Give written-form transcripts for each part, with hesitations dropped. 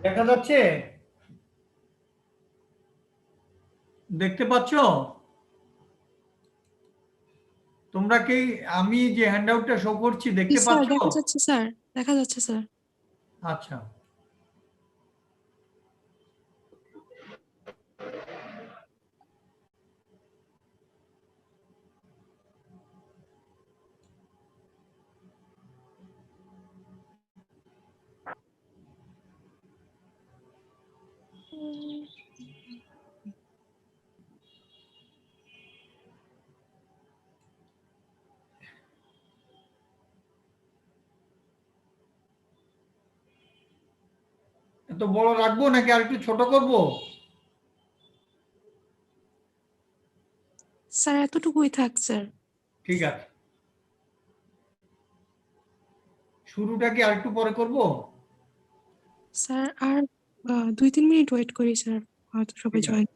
দেখা যাচ্ছে? দেখতে পাচ্ছ? তোমরা কি আমি যে হ্যান্ডআউটটা শো করছি দেখতে স্যার পাচ্ছ? দেখা যাচ্ছে স্যার, দেখা যাচ্ছে স্যার। আচ্ছা। এত বড় রাখবো নাকি আর একটু ছোট করব? স্যার এতটুকুই থাক স্যার। ঠিক আছে। শুরুটা কি আর একটু পরে করব? স্যার আর 2-3 মিনিট ওয়েট করি স্যার, হয়তো সবাই ঠিক আছে। জয়েন।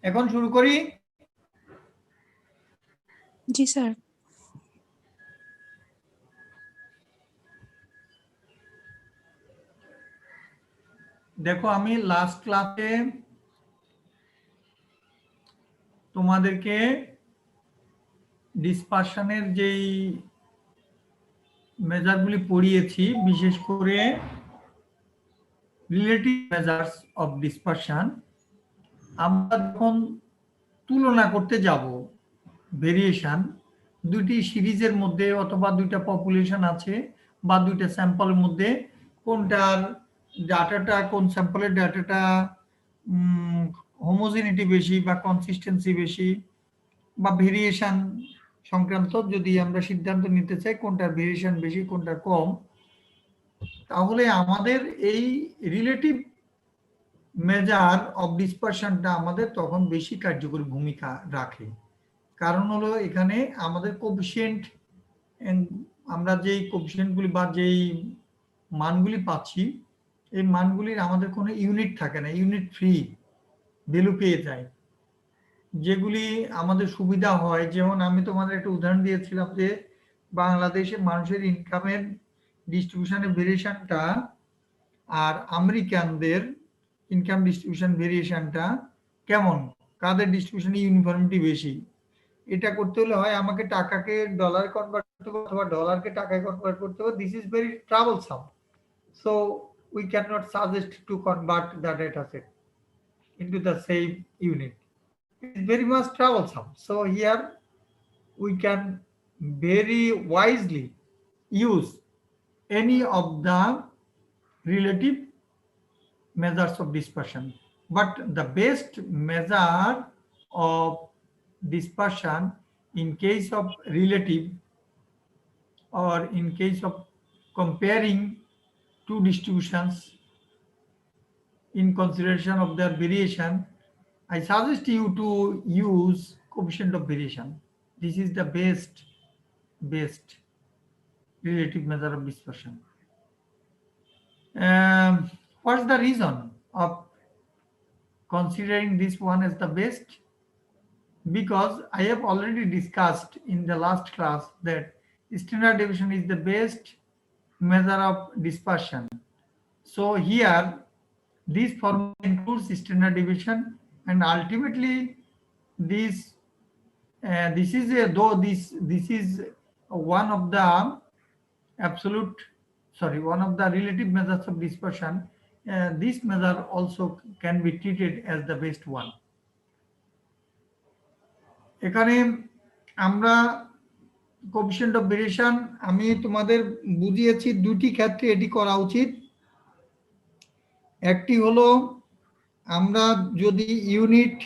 এখন শুরু করি। জি স্যার। দেখো আমি লাস্ট ক্লাসে তোমাদেরকে ডিসপারশনের যেই মেজারগুলি পড়িয়েছি, বিশেষ করে রিলেটিভ মেজার্স অফ ডিসপারশন, আমরা যখন তুলনা করতে যাব ভেরিয়েশন দুটি সিরিজের মধ্যে অথবা দুইটা পপুলেশন আছে বা দুইটা স্যাম্পলের মধ্যে, কোনটার ডাটাটা, কোন স্যাম্পলের ডাটাটা হোমোজেনিটি বেশি বা কনসিস্টেন্সি বেশি বা ভেরিয়েশন সংক্রান্ত যদি আমরা সিদ্ধান্ত নিতে চাই কোনটার ভেরিয়েশন বেশি কোনটার কম, তাহলে আমাদের এই রিলেটিভ মেজার অফ ডিসপারশনটা আমাদের তখন বেশি কার্যকরী ভূমিকা রাখে। কারণ হলো এখানে আমাদের কোফিশিয়েন্ট, আমরা যেই কোফিশিয়েন্টগুলি বা যেই মানগুলি পাচ্ছি, এই মানগুলির আমাদের কোনো ইউনিট থাকে না, ইউনিট ফ্রি ভ্যালু পেয়ে যায়। যেগুলি আমাদের সুবিধা হয়, যেমন আমি তোমাদের একটা উদাহরণ দিয়েছিলাম যে বাংলাদেশে মানুষের ইনকামের ডিস্ট্রিবিউশনের ভেরিয়েশনটা আর আমেরিকানদের ইনকাম ডিস্ট্রিবিউশন ভেরিয়েশনটা কেমন, কাদের ডিস্ট্রিবিউশনে ইউনিফর্মিটি বেশি। এটা করতে হলে হয় আমাকে টাকাকে ডলারে কনভার্ট করতে হবে অথবা ডলারকে টাকায় কনভার্ট করতে হবে। This is very troublesome, so we can not suggest to convert the data set into the same unit. It is very much troublesome. So here we can very wisely use any of the relative measures of dispersion. But the best measure of dispersion in case of relative or in case of comparing two distributions in consideration of their variation, I suggest you to use coefficient of variation. This is the best relative measure of dispersion. What's the reason of considering this one as the best? Because I have already discussed in the last class that standard deviation is the best measure of dispersion. So here this formula includes standard deviation, and ultimately this this is a, though this is one of the absolute, sorry, one of the relative measures of dispersion. this measure also can be treated as the best one. এখানে আমরা coefficient of variation আমি তোমাদের বুঝিয়েছি দুটি ক্ষেত্রে এটি করা উচিত। একটি হলো আমরা যদি ইউনিট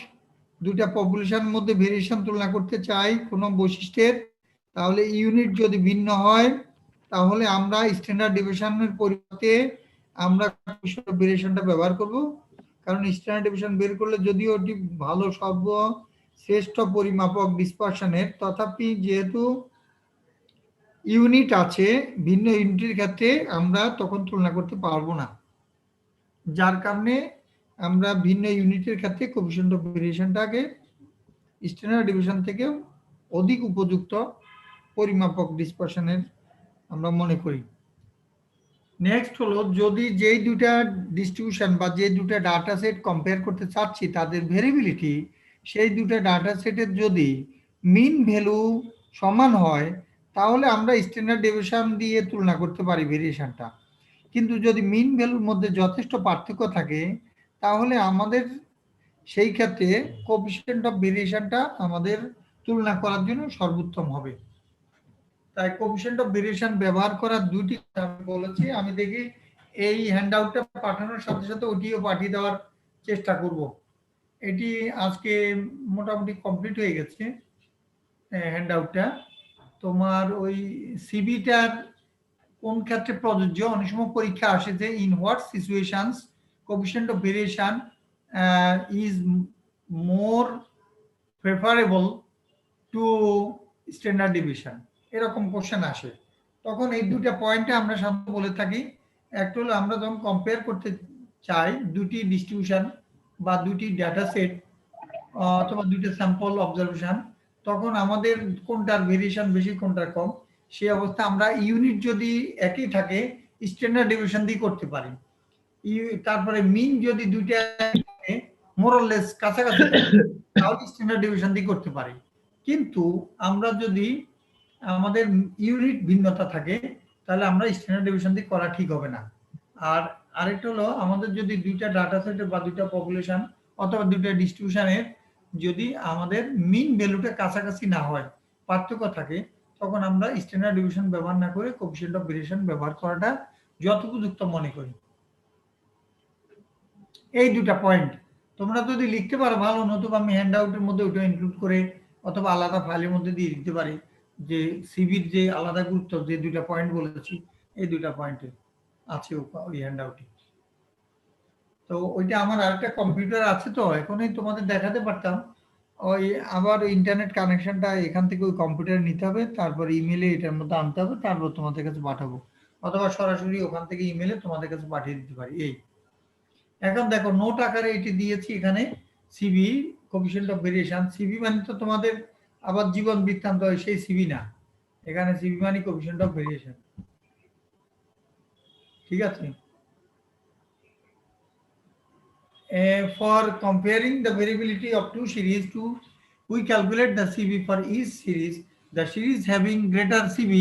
দুটা পপুলেশন মধ্যে ভেরিয়েশন তুলনা করতে চাই কোনো বৈশিষ্ট্যের, তাহলে ইউনিট যদি ভিন্ন হয় তাহলে আমরা স্ট্যান্ডার্ড ডেভিয়েশনের পরিবর্তে আমরা কোএফিসিয়েন্ট অফ ভেরিয়েশনটা ব্যবহার করব। কারণ স্ট্যান্ডার্ড ডেভিয়েশন বের করলে যদিও এটি ভালো সর্বশ্রেষ্ঠ পরিমাপক ডিসপারশনের, তথাপি যেহেতু ইউনিট আছে ভিন্ন ইউনিটের ক্ষেত্রে আমরা তখন তুলনা করতে পারবো না, যার কারণে আমরা ভিন্ন ইউনিটের ক্ষেত্রে কোএফিসিয়েন্ট অফ ভেরিয়েশনটাকে স্ট্যান্ডার্ড ডেভিয়েশন থেকে অধিক উপযুক্ত পরিমাপক ডিসপারশনের আমরা মনে করি। নেক্সট হলো যদি যেই দুটা ডিস্ট্রিবিউশন বা যে দুটা ডাটা সেট কম্পেয়ার করতে চাচ্ছি তাদের ভেরিয়েবিলিটি, সেই দুটা ডাটা সেটের যদি মিন ভ্যালু সমান হয় তাহলে আমরা স্ট্যান্ডার্ড ডেভিয়েশন দিয়ে তুলনা করতে পারি ভেরিয়েশনটা। কিন্তু যদি মিন ভ্যালুর মধ্যে যথেষ্ট পার্থক্য থাকে তাহলে আমাদের সেই ক্ষেত্রে কোএফিসিয়েন্ট অফ ভেরিয়েশনটা আমাদের তুলনা করার জন্য সর্বোত্তম হবে। তাই কোএফিসিয়েন্ট অফ ভেরিয়েশন ব্যবহার করার দুটি আমি বলেছি, আমি দেখি এই হ্যান্ডআউটটা পাঠানোর সাথে সাথে ওটিও পাঠিয়ে দেওয়ার চেষ্টা করব। এটি আজকে মোটামুটি কমপ্লিট হয়ে গেছে হ্যান্ডআউটটা। তোমার ওই সিবিটার কোন ক্ষেত্রে প্রযোজ্য, অনেক সময় পরীক্ষা আসে যে in what situations coefficient of variation is more preferable two standard deviation, এরকম কোশ্চেন আসে। তখন এই দুটো পয়েন্টে আমরা সাধারণত বলে থাকি, একটা হলো আমরা যখন কম্পেয়ার করতে চাই দুটি ডিস্ট্রিবিউশন বা দুটি ডাটা সেট অথবা দুটো স্যাম্পল অবজারভেশন, তখন আমাদের কোনটার ভেরিয়েশন বেশি কোনটার কম সেই অবস্থা আমরা ইউনিট যদি একই থাকে স্ট্যান্ডার্ড ডেভিয়েশন দিয়ে করতে পারি। তারপরে মিন যদি দুইটা মোরলেস কাছাকাছি তাহলে স্ট্যান্ডার্ড ডেভিয়েশন দিয়ে করতে পারি। কিন্তু আমরা যদি আমাদের ইউনিট ভিন্নতা থাকে তাহলে আমরা স্ট্যান্ডার্ড ডেভিয়েশন দিয়ে করা ঠিক হবে না। আর আরেকটা হলো আমাদের যদি দুইটা ডাটা সেটের বা দুইটা পপুলেশন অথবা দুইটা ডিস্ট্রিবিউশনের যদি আমাদের মিন ভ্যালুটা কাছাকাছি না হয়, পার্থক্য থাকে, তখন আমরা স্ট্যান্ডার্ড ডেভিয়েশন ব্যবহার না করে কোএফিসিয়েন্ট অফ ভেরিয়েশন ব্যবহার করাটা যথোপযুক্ত মনে করি। এই দুটা পয়েন্ট তোমরা যদি লিখতে পারো ভালো, নতুবা আমি হ্যান্ডআউটের মধ্যে ওটা ইনক্লুড করে অথবা আলাদা ফাইলের মধ্যে দিয়ে দিতে পারি যে সিভির যে আলাদা গুরুত্ব যে দুইটা পয়েন্ট বলেছি এই দুইটা পয়েন্টে আছে ওই হ্যান্ডআউটে। তো ওইটা আমার আরেকটা কম্পিউটার আছে, তো এখনই তোমাদের দেখাতে পারতাম। ওই আবার ইন্টারনেট কানেকশনটা এখান থেকে ওই কম্পিউটারে নিতে হবে, তারপর ইমেলে এটার মধ্যে আনতে হবে, তারপর তোমাদের কাছে পাঠাবো, অথবা সরাসরি ওখান থেকে ইমেলে তোমাদের কাছে পাঠিয়ে দিতে পারি। এই এখন দেখো নোট আকারে এটি দিয়েছি এখানে CV coefficient of variation. CV মানে তো তোমাদের আবার জীবন বৃত্তান্ত সেই সিভি না, এখানে সিভি মানে কোএফিসিয়েন্ট অফ ভেরিয়েশন। ঠিক আছে। For comparing the variability of two series, we calculate the CV for each series. The series having greater CV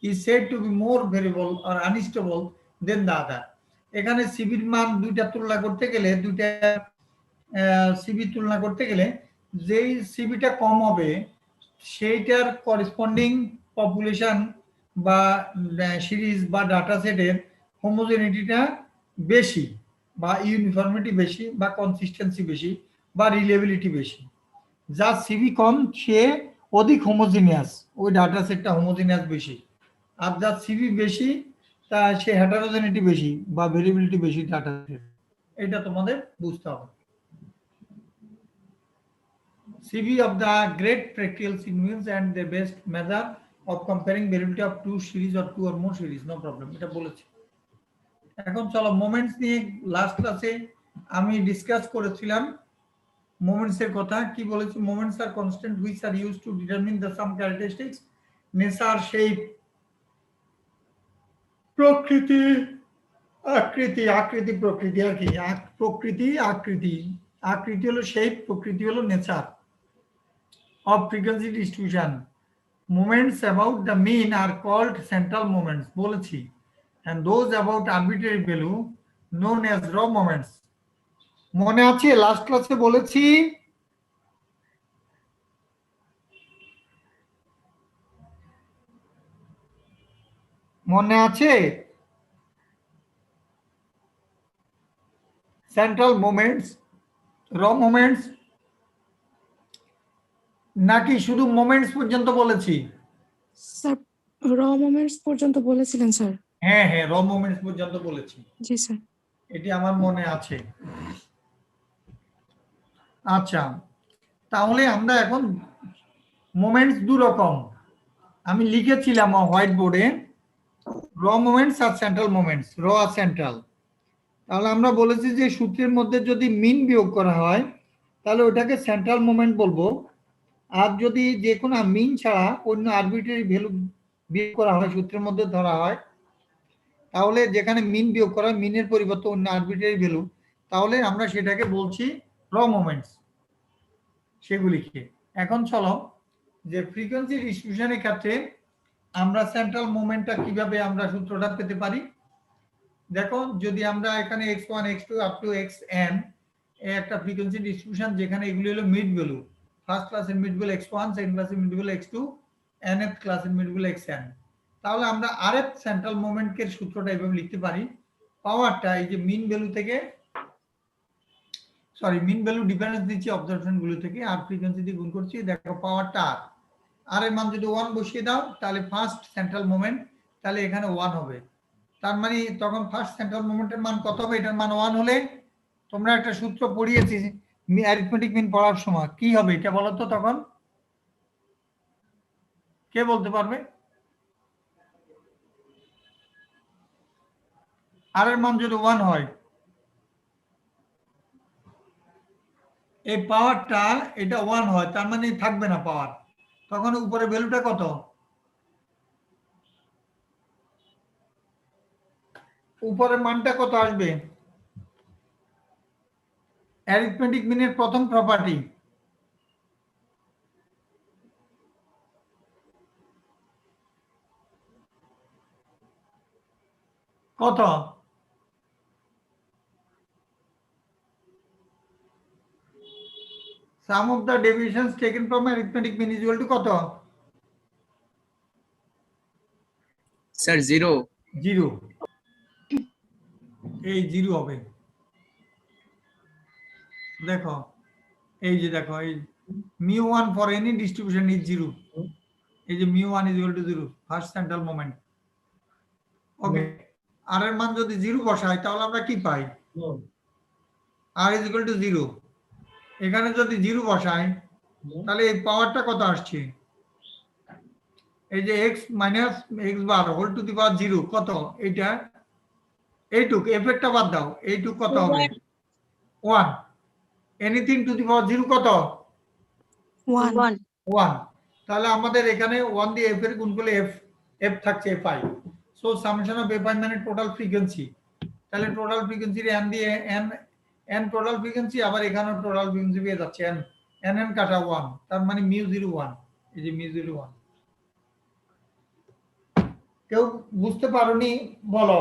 is said to be more variable or unstable than the other. এখানে সিভির মান দুইটা তুলনা করতে গেলে CV তুলনা করতে গেলে যেই সিভিটা কম হবে সেইটার করেসপন্ডিং পপুলেশন বা সিরিজ বা ডাটা সেটের হোমোজেনিটিটা বেশি বা ইউনিফর্মিটি বেশি বা কনসিস্টেন্সি বেশি বা রিলেবিলিটি বেশি। যার সিভি কম সে অধিক হোমোজিনিয়াস, ওই ডাটা সেটটা হোমোজিনিয়াস বেশি। আর যার সিভি বেশি তা সে হেটারোজেনিটি বেশি বা ভেরিয়েবিলিটি বেশি ডাটা সেট। এটা তোমাদের বুঝতে হবে। CV of the great practical significance and the best measure of comparing variability of two series or two or more series, no problem, এটা বলেছি। এখন চলো মোমেন্টস নিয়ে লাস্ট ক্লাসে আমি ডিসকাস করেছিলাম মোমেন্টস এর কথা। কি বলেছি? Moments are constant which are used to determine the some characteristics, nature, shape, প্রকৃতি, আকৃতি, আকৃতি প্রকৃতি আর কি, প্রকৃতি আকৃতি, আকৃতি হলো শেপ, প্রকৃতি হলো nature of frequency distribution. Moments about the mean are called central moments বলেছি, and those about arbitrary value known as raw moments. মনে আছে লাস্ট ক্লাসে বলেছি মনে আছে সেন্ট্রাল মোমেন্টস র মোমেন্টস নাকি শুধু মোমেন্টস পর্যন্ত বলেছি? স্যার র মোমেন্টস পর্যন্ত বলেছিলেন স্যার। হ্যাঁ হ্যাঁ র মোমেন্টস পর্যন্ত বলেছি, জি স্যার। এটি আমার মনে আছে। আচ্ছা, তাহলে আমরা এখন মোমেন্টস দু রকম আমি লিখেছিলাম হোয়াইট বোর্ডে, র মোমেন্টস আর সেন্ট্রাল মোমেন্টস, র আর সেন্ট্রাল। তাহলে আমরা বলেছি যে সূত্রের মধ্যে যদি মিন বিয়োগ করা হয় তাহলে ওটাকে সেন্ট্রাল মোমেন্ট বলবো, আর যদি যে কোনো মিন ছাড়া অন্য আরবিট্রারি ভ্যালু বিয়োগ করা হয় সূত্রের মধ্যে ধরা হয়, তাহলে যেখানে মিন বিয়োগ করা হয় মিনের পরিবর্তে অন্য আরবিট্রারি ভ্যালু, তাহলে আমরা সেটাকে বলছি র মোমেন্টস সেগুলিকে। এখন চলো যে ফ্রিকোয়েন্সি ডিস্ট্রিবিউশনের ক্ষেত্রে আমরা সেন্ট্রাল মোমেন্টটা কিভাবে আমরা সূত্রটা পেতে পারি। দেখো যদি আমরা এখানে x1 x2 up to xn একটা ফ্রিকোয়েন্সি ডিস্ট্রিবিউশন যেখানে এগুলি হলো মিড ভ্যালু, ফার্স্ট ক্লাসের মিড ভ্যালু x1, সেকেন্ড ক্লাসের মিড ভ্যালু x2, nth ক্লাসের মিড ভ্যালু xn, তাহলে আমরা rf সেন্ট্রাল মোমেন্টের সূত্রটা এভাবে লিখতে পারি। পাওয়ারটা এই যে মিন ভ্যালু থেকে মিন ভ্যালু ডিফারেন্স দিচ্ছি অবজারভেশন গুলো থেকে আর ফ্রিকোয়েন্সি দিয়ে গুণ করছি, দেখো পাওয়ারটা আর এর মান যদি 1 বসিয়ে দাও তাহলে ফার্স্ট সেন্ট্রাল মোমেন্ট, তাহলে এখানে 1 হবে। তার মানে তখন ফার্স্ট সেন্ট্রাল মোমেন্টের মান কত হবে? এটার মান 1 হলে তোমরা একটা সূত্র পড়িয়েছি অ্যারিথমেটিক মিন পড়ার সময়, কি হবে এটা বলো তো? তখন কে বলতে পারবে? আর এর মান যদি 1 হয় এই পাওয়ারটা এটা 1 হয়, তার মানে থাকবে না পাওয়ার, তখন উপরে ভ্যালুটা কত? উপরের মানটা কত আসবে? অ্যারিথমেটিক মিনের প্রথম প্রপার্টি কত? Sum of the deviations taken from arithmetic mean is equal to কত? স্যার 0 0, এই 0 হবে। দেখো এই যে দেখো এই mu1 for any distribution is 0, এই যে mu1 is equal to 0 first central moment. Okay, আর এর মান যদি 0 বসাই তাহলে আমরা কি পাই? r is equal to 0। এখানে যদি 0 বসাই তাহলে এই পাওয়ারটা কত আসছে? এই যে x minus x bar whole to the power 0 কত? এটা এইটুক এফেক্টটা বাদ দাও, এইটুক কত হবে? 1। এনিথিং টু দি পাওয়ার 0 কত? 1 1। তাহলে আমাদের এখানে 1 দিয়ে f এর গুণ করলে f থাকছে fi, so summation of fi মানে টোটাল ফ্রিকোয়েন্সি, তাহলে টোটাল ফ্রিকোয়েন্সি n দিয়ে n টোটাল ফ্রিকোয়েন্সি, আবার এখানেও টোটাল ফ্রিকোয়েন্সি পেয়ে যাচ্ছে n কাটা 1, তার মানে mu01, এই যে mu01। কেউ বুঝতে পারোনি বলো?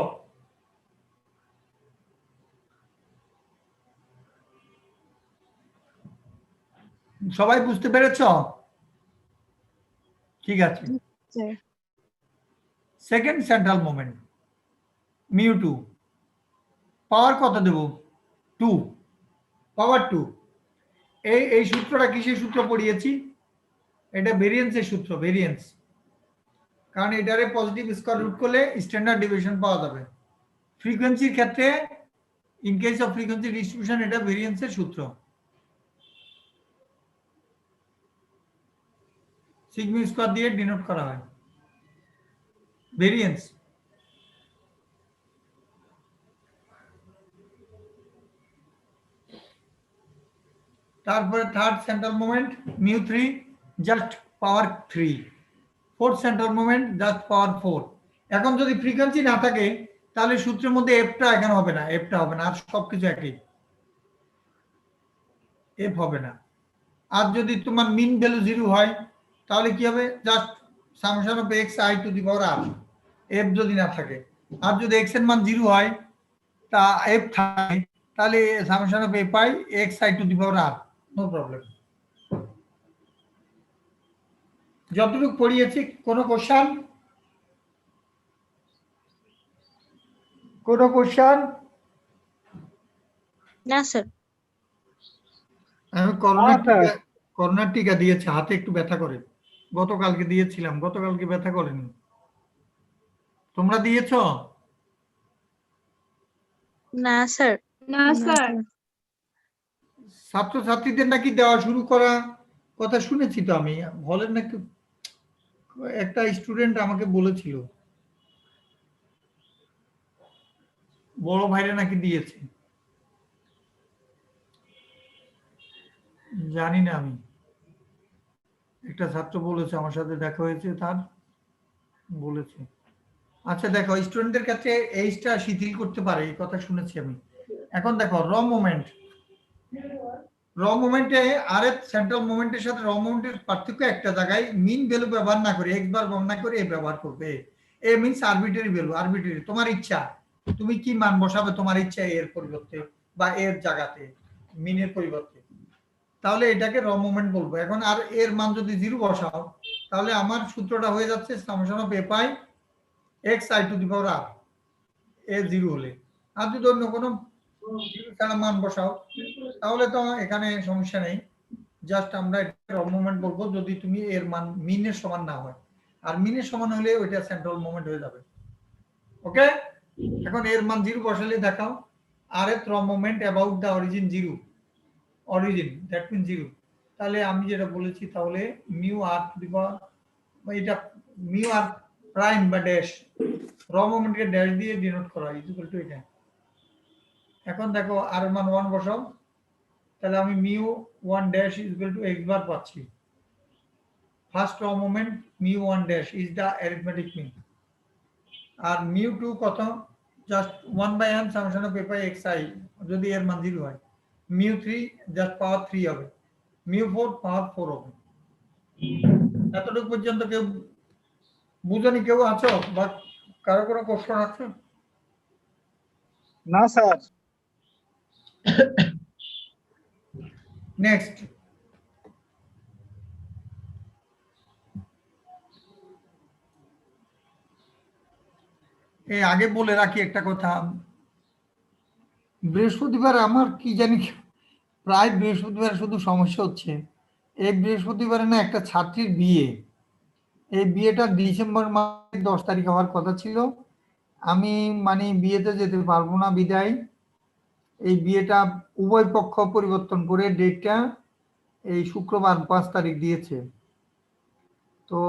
সবাই বুঝতে পেরেছো? ঠিক আছে। Sir. Second central moment mu2, পাওয়ার কত দেব? 2, পাওয়ার 2। এই সূত্রটা কিসের সূত্র পড়িয়েছি? এটা ভেরিয়েন্সের সূত্র, ভেরিয়েন্স, কারণ এটারে পজিটিভ স্কয়ার রুট করলে স্ট্যান্ডার্ড ডেভিয়েশন পাওয়া যাবে। ফ্রিকোয়েন্সির ক্ষেত্রে in case of frequency distribution এটা ভেরিয়েন্সের সূত্র, সিগমা স্কয়ার দিয়ে ডিনোট করা হয় ভেরিয়েন্স। তারপরে third central moment mu3 just পাওয়ার 3, ফোর্থ সেন্ট্রাল মোমেন্ট জাস্ট পাওয়ার 4। এখন যদি ফ্রিকোয়েন্সি না থাকে তাহলে সূত্রের মধ্যে এফটা এখানে হবে না, এফটা হবে না, আর সবকিছু একই, এফ হবে না। আর যদি তোমার মিন ভ্যালু 0 হয় তাহলে কি হবে? Just summation of x i two the power r, F যদি না থাকে। আর যদি x এর মান 0 হয় তা f থাকে তাহলে summation of a pi xi to the power r, no problem. যতটুকু পড়িয়েছি কোনো কোশ্চেন? কোনো কোশ্চেন? না স্যার। আমি করোনার টিকা দিয়েছি, হাতে একটু ব্যথা করে, গতকালকে দিয়েছিলাম, গতকালকে ব্যথা করেনি। তোমরা দিয়েছো? না স্যার। না স্যার। ছাত্রছাত্রীদের নাকি দেওয়া শুরু করা কথা শুনেছি তো আমি, বলেন নাকি, একটা স্টুডেন্ট আমাকে বলেছিল বড় ভাইরা নাকি দিয়েছে, জানি না আমি, একটা ছাত্র বলেছে, আমার সাথে দেখা হয়েছে, তার বলেছে। আচ্ছা দেখো, স্টুডেন্টদের কাছে এইজটা শিথিল করতে পারে এই কথা শুনেছি আমি। এখন দেখো র মোমেন্ট, র মোমেন্টে আর এর সেন্ট্রাল মোমেন্টের সাথে র মোমেন্টের পার্থক্য একটা জায়গায়, মিন ভ্যালু ব্যবহার না করে এক্স বার ব্যবহার না করে এ ব্যবহার করবে। এ মিন্স আরবিটারি ভ্যালু, আরবিটারি তোমার ইচ্ছা, তুমি কি মান বসাবে তোমার ইচ্ছা এর পরিবর্তে বা এর জায়গাতে মিনের পরিবর্তে, তাহলে এটাকে র মোমেন্ট বলবো। এখন আর এর মান যদি 0 বসাও তাহলে আমার সূত্রটা হয়ে যাচ্ছে summation of a pi xi to the power r, এ 0 হলে। আর যদি অন্য কোনো ছাড়া মান বসাও তাহলে তো এখানে সমস্যা নেই, জাস্ট আমরা এটা র মোমেন্ট বলবো যদি তুমি এর মান মিনের সমান না হয়, আর মিনের সমান হলে ওইটা সেন্ট্রাল মোমেন্ট হয়ে যাবে। ওকে, এখন এর মান 0 বসালে দেখাও আর এর র moment about the origin 0, origin that mean 0, তাহলে আমি যেটা বলেছি তাহলে মিউ আর টু দি পাওয়ার, এটা মিউ আর প্রাইম বা ড্যাশ, র মোমেন্টকে ড্যাশ দিয়ে ডিনোট করা হয় ইকুয়াল টু এটা। এখন দেখো আর এর মান 1 বসাও, তাহলে আমি mu 1 dash equal to x bar পাচ্ছি। ফার্স্ট র moment mu 1 dash is the arithmetic mean, আর মিউ 2 কত, just 1/n summation of a pi xi যদি এর মান 0 হয়, মিউ 3 জাস্ট পাওয়ার 3 হবে, মিউ 4 পাওয়ার 4 হবে। এতটুকু পর্যন্ত কেউ বুঝেনি? কেউ আছো বা কারো কোনো কোশ্চেন আছে? না স্যার। নেক্সট, এই আগে বলে রাখি একটা কথা, বৃহস্পতিবার আমার কি জানি প্রায় বৃহস্পতিবার শুধু সমস্যা হচ্ছে। এই বৃহস্পতিবারে না একটা ছাত্রীর বিয়ে, এই বিয়েটা ডিসেম্বর মাসের 10 তারিখ হওয়ার কথা ছিল, আমি মানে বিয়েতে যেতে পারবো না বিদায় এই বিয়েটা উভয় পক্ষ পরিবর্তন করে ডেটটা এই শুক্রবার 5 তারিখ দিয়েছে। তো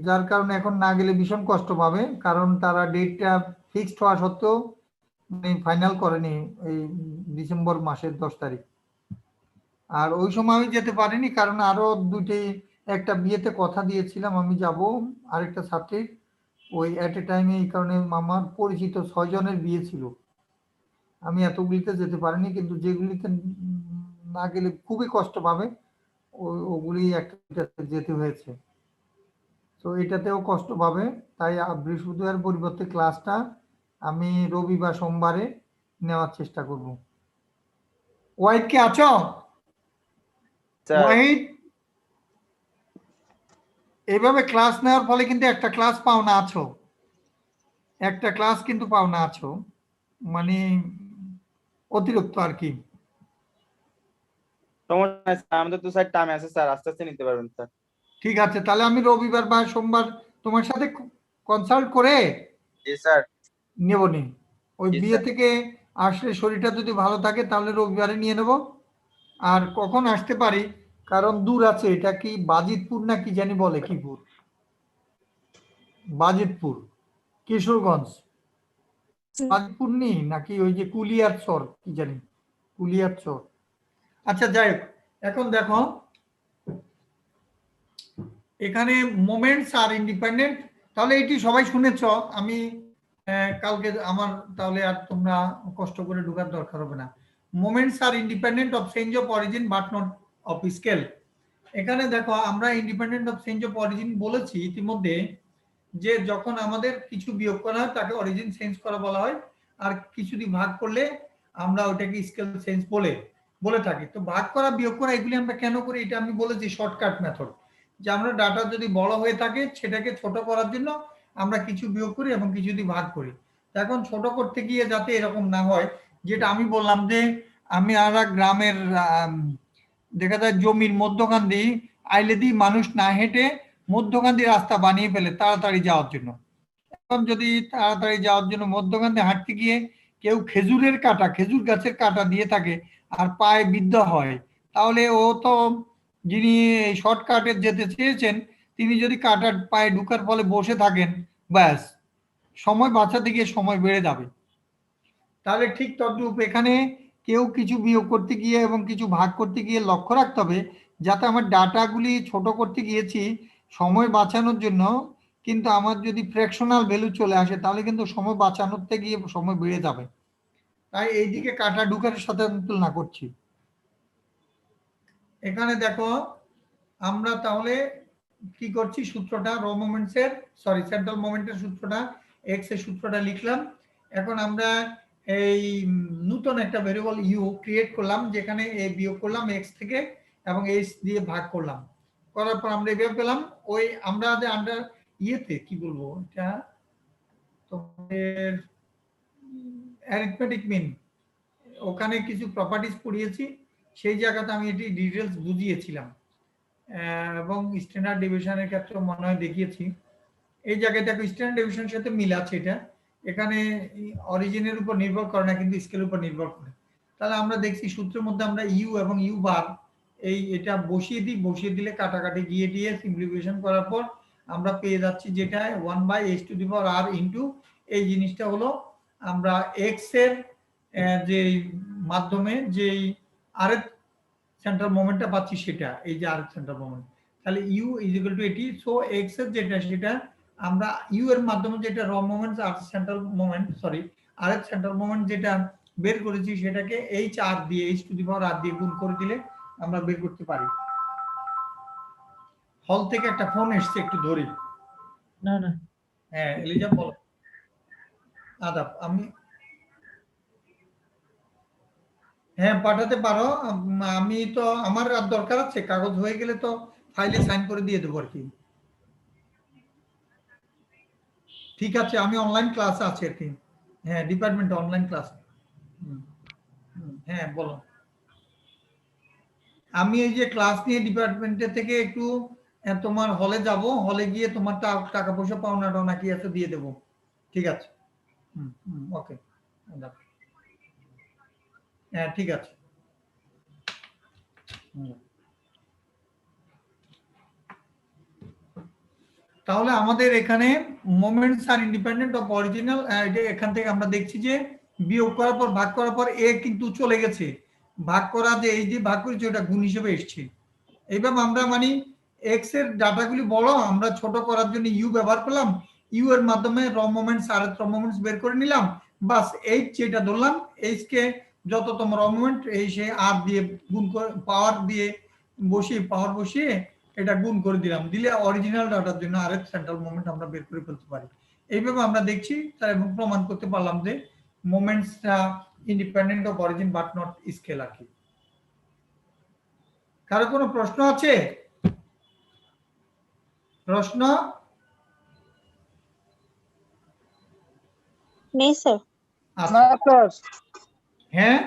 যার কারণে এখন না গেলে ভীষণ কষ্ট পাবে, কারণ তারা ডেটটা ফিক্সড হওয়া সত্ত্বেও ফাইনাল করেনি এই ডিসেম্বর মাসের 10 তারিখ। আর ওই সময় আমি যেতে পারিনি কারণ আরো দুটি, একটা বিয়েতে কথা দিয়েছিলাম আমি যাব আরেকটা ছাত্রীর, ওই এট এ টাইমে, এই কারণে আমার পরিচিত 6 জনের বিয়ে ছিল, আমি এতগুলিতে যেতে পারিনি, কিন্তু যেগুলিতে না গেলে খুবই কষ্ট পাবে ওগুলি একটা যেতে হয়েছে। তো এটাতেও কষ্ট পাবে, তাই বৃহস্পতিবার পরিবর্তে ক্লাসটা আমি রবি বা সোমবারে নেওয়ার চেষ্টা করব। ওয়াহিদ কি আছো? ওয়াহিদ, এইভাবে ক্লাস নেওয়ার ফলে কিন্তু একটা ক্লাস পাও না আছো, একটা ক্লাস কিন্তু পাও না আছো, মানে অতিরিক্ত আর কি। সমস্যা নাই স্যার, আমাদের তো স্যার টাইম আছে স্যার, আস্তে আস্তে নিতে পারবেন স্যার। ঠিক আছে, তাহলে আমি রবিবার বা সোমবার তোমার সাথে কনসাল্ট করে জি স্যার। নেবনি। ওই জি বিয়ে স্যার। থেকে আসলে শরীরটা যদি ভালো থাকে তাহলে রবিবারে নিয়ে নেব। আর কখন আসতে পারি, কারণ দূর আছে, এটা কি বাজিতপুর না কি জানি বলে, কিপুর, বাজিতপুর, কিশোরগঞ্জ, বাজিতপুর নেই নাকি ওই যে কুলিয়ার চর কি জানি, কুলিয়ার চর। আচ্ছা যাই হোক, এখন দেখো এখানে মোমেন্টস আর ইন্ডিপেন্ডেন্ট, তাহলে এটি সবাই শুনেছ। আমি কালকে আমার তাহলে আর তোমরা কষ্ট করে ঢোকার দরকার হবে না। Moments are independent of change of origin but not of scale. এখানে দেখো আমরা independent of change of origin বলেছি ইতিমধ্যে, যে যখন আমাদের কিছু বিয়োগ করা হয় তাকে অরিজিন চেঞ্জ করা বলা হয়, আর কিছু দিয়ে ভাগ করলে আমরা ওটাকে স্কেল চেঞ্জ বলে থাকি। তো ভাগ করা বিয়োগ করা এগুলি আমরা কেন করি এটা আমি বলেছি শর্টকাট মেথড, যে আমরা ডাটা যদি বড় হয়ে থাকে সেটাকে ছোট করার জন্য আমরা কিছু বিয়োগ করি এবং কিছু দিয়ে ভাগ করি। এখন ছোট করতে গিয়ে যাতে এরকম না হয়, যেটা আমি বললাম যে আমি আর এক গ্রামের দেখা যায় জমির মধ্যখান দিয়ে আইলে দিয়ে মানুষ না হেঁটে মধ্যখান দিয়ে রাস্তা বানিয়ে ফেলে তাড়াতাড়ি যাওয়ার জন্য। এখন যদি তাড়াতাড়ি যাওয়ার জন্য মধ্যখান দিয়ে হাঁটতে গিয়ে কেউ খেজুর গাছের কাঁটা দিয়ে থাকে আর পায়ে বিদ্ধ হয়, তাহলে ও তো যিনি শর্টকাটে যেতে চেয়েছেন তিনি যদি কাঁটার পায়ে ঢুকার ফলে বসে থাকেন, ব্যাস সময় বাঁচাতে গিয়ে সময় বেড়ে যাবে। তাহলে ঠিক তদ্রূপ এখানে কেউ কিছু বিয়োগ করতে গিয়ে এবং কিছু ভাগ করতে গিয়ে লক্ষ্য রাখতে হবে যাতে আমার ডাটাগুলি ছোট করতে গিয়েছি সময় বাঁচানোর জন্য, কিন্তু আমার যদি ফ্র্যাকশনাল ভ্যালু চলে আসে তাহলে কিন্তু সময় বাঁচানোতে গিয়ে সময় বেড়ে যাবে। তাই এইদিকে কাটা ঢুকার সাথে আমি তুলনা করছি। এখানে দেখো আমরা তাহলে কি করছি, সূত্রটা র মোমেন্টসের সেন্ট্রাল মোমেন্টের সূত্রটা এক্স এর সূত্রটা লিখলাম। এখন আমরা এই নতুন একটা ভেরিয়েবল ইউ ক্রিয়েট করলাম, যেখানে এ বিয়োগ করলাম এক্স থেকে এবং এইচ দিয়ে ভাগ করলাম, করার পর আমরা এভাবে পেলাম ওই আমরা আন্ডার ইয়েতে কি বলবো এটা তোমাদের অ্যারিথমেটিক মিন ওখানে কিছু প্রপার্টিজ পড়িয়েছি, সেই জায়গাতে আমি এটি ডিটেলস বুঝিয়েছিলাম এবং স্ট্যান্ডার্ড ডেভিয়েশনের ক্ষেত্রে মনে হয় দেখিয়েছি। এই জায়গাটা স্ট্যান্ডার্ড ডেভিয়েশনের সাথে মিল আছে, এটা এখানে অরিজিনের উপর নির্ভর করে না কিন্তু স্কেলের উপর নির্ভর করে। তাহলে আমরা দেখছি সূত্রের মধ্যে আমরা ইউ এবং ইউ বার এটা বসিয়ে দিই, বসিয়ে দিলে কাটাকাটি গিয়ে দিয়ে সিম্পলিফিকেশন করার পর আমরা পেয়ে যাচ্ছি যেটা 1/h⁴ ইন্টু এই জিনিসটা হলো আমরা এক্স এর যে মাধ্যমে যে আরেক সেন্ট্রাল মোমেন্টটা পাচ্ছি সেটা, এই যে আরেক সেন্ট্রাল মোমেন্ট, তাহলে ইউ ইজ ইকুয়াল টু এটি। সো এক্স এর যেটা সেটা আমরা ইউ এর মাধ্যমে যেটা র মোমেন্টস আর সেন্ট্রাল মোমেন্ট আরেক সেন্ট্রাল মোমেন্ট যেটা বের করেছি সেটাকে h⁴ দিয়ে h⁴ দিয়ে গুণ করে দিলে আমরা বের করতে পারি। হল থেকে একটা ফোন এসছে, একটু ধরি। না না হ্যাঁ এলিজা বলো। আদাব, আমি হ্যাঁ পাঠাতে পারো। আমি তো আমার আর দরকার আছে, কাগজ হয়ে গেলে তো ফাইলে সাইন করে দিয়ে দেবো আর কি। ঠিক আছে, আমি অনলাইন ক্লাস আছে আর কি। হ্যাঁ ডিপার্টমেন্টে অনলাইন ক্লাস। হ্যাঁ বলো। আমি এই যে ক্লাস নিয়ে ডিপার্টমেন্টের থেকে একটু তোমার হলে যাব, হলে গিয়ে তোমার টাকা পয়সা পাওনা টাওনা কি আছে দিয়ে দেবো। ঠিক আছে, ওকে, হ্যাঁ ঠিক আছে। তাহলে আমাদের এখানে moments are independent of original, এখান থেকে আমরা দেখছি যে বিয়োগ করার পর ভাগ করার পর এ কিন্তু চলে গেছে, ভাগ করা যে এই যে ভাগ করেছি ওটা গুণ হিসেবে এসছে। এইভাবে আমরা মানে এক্স এর ডাটাগুলি বড়, আমরা ছোট করার জন্য ইউ ব্যবহার করলাম, ইউ এর মাধ্যমে র মোমেন্টস আর র মোমেন্টস বের করে নিলাম, বাস এইচ যেটা ধরলাম এইচ কে যততম র মোমেন্ট এই সে আর দিয়ে গুণ করে পাওয়ার দিয়ে বসিয়ে এটা গুণ করে দিলাম, দিলে অরিজিনাল ডাটার জন্য আরেক সেন্ট্রাল মোমেন্ট আমরা বের করে ফেলতে পারি। এইভাবে আমরা দেখছি এবং প্রমাণ করতে পারলাম যে মোমেন্টসটা independent of origin but not scale আর কি। কারো কোনো প্রশ্ন আছে? প্রশ্ন নেই স্যার। না স্যার। হ্যাঁ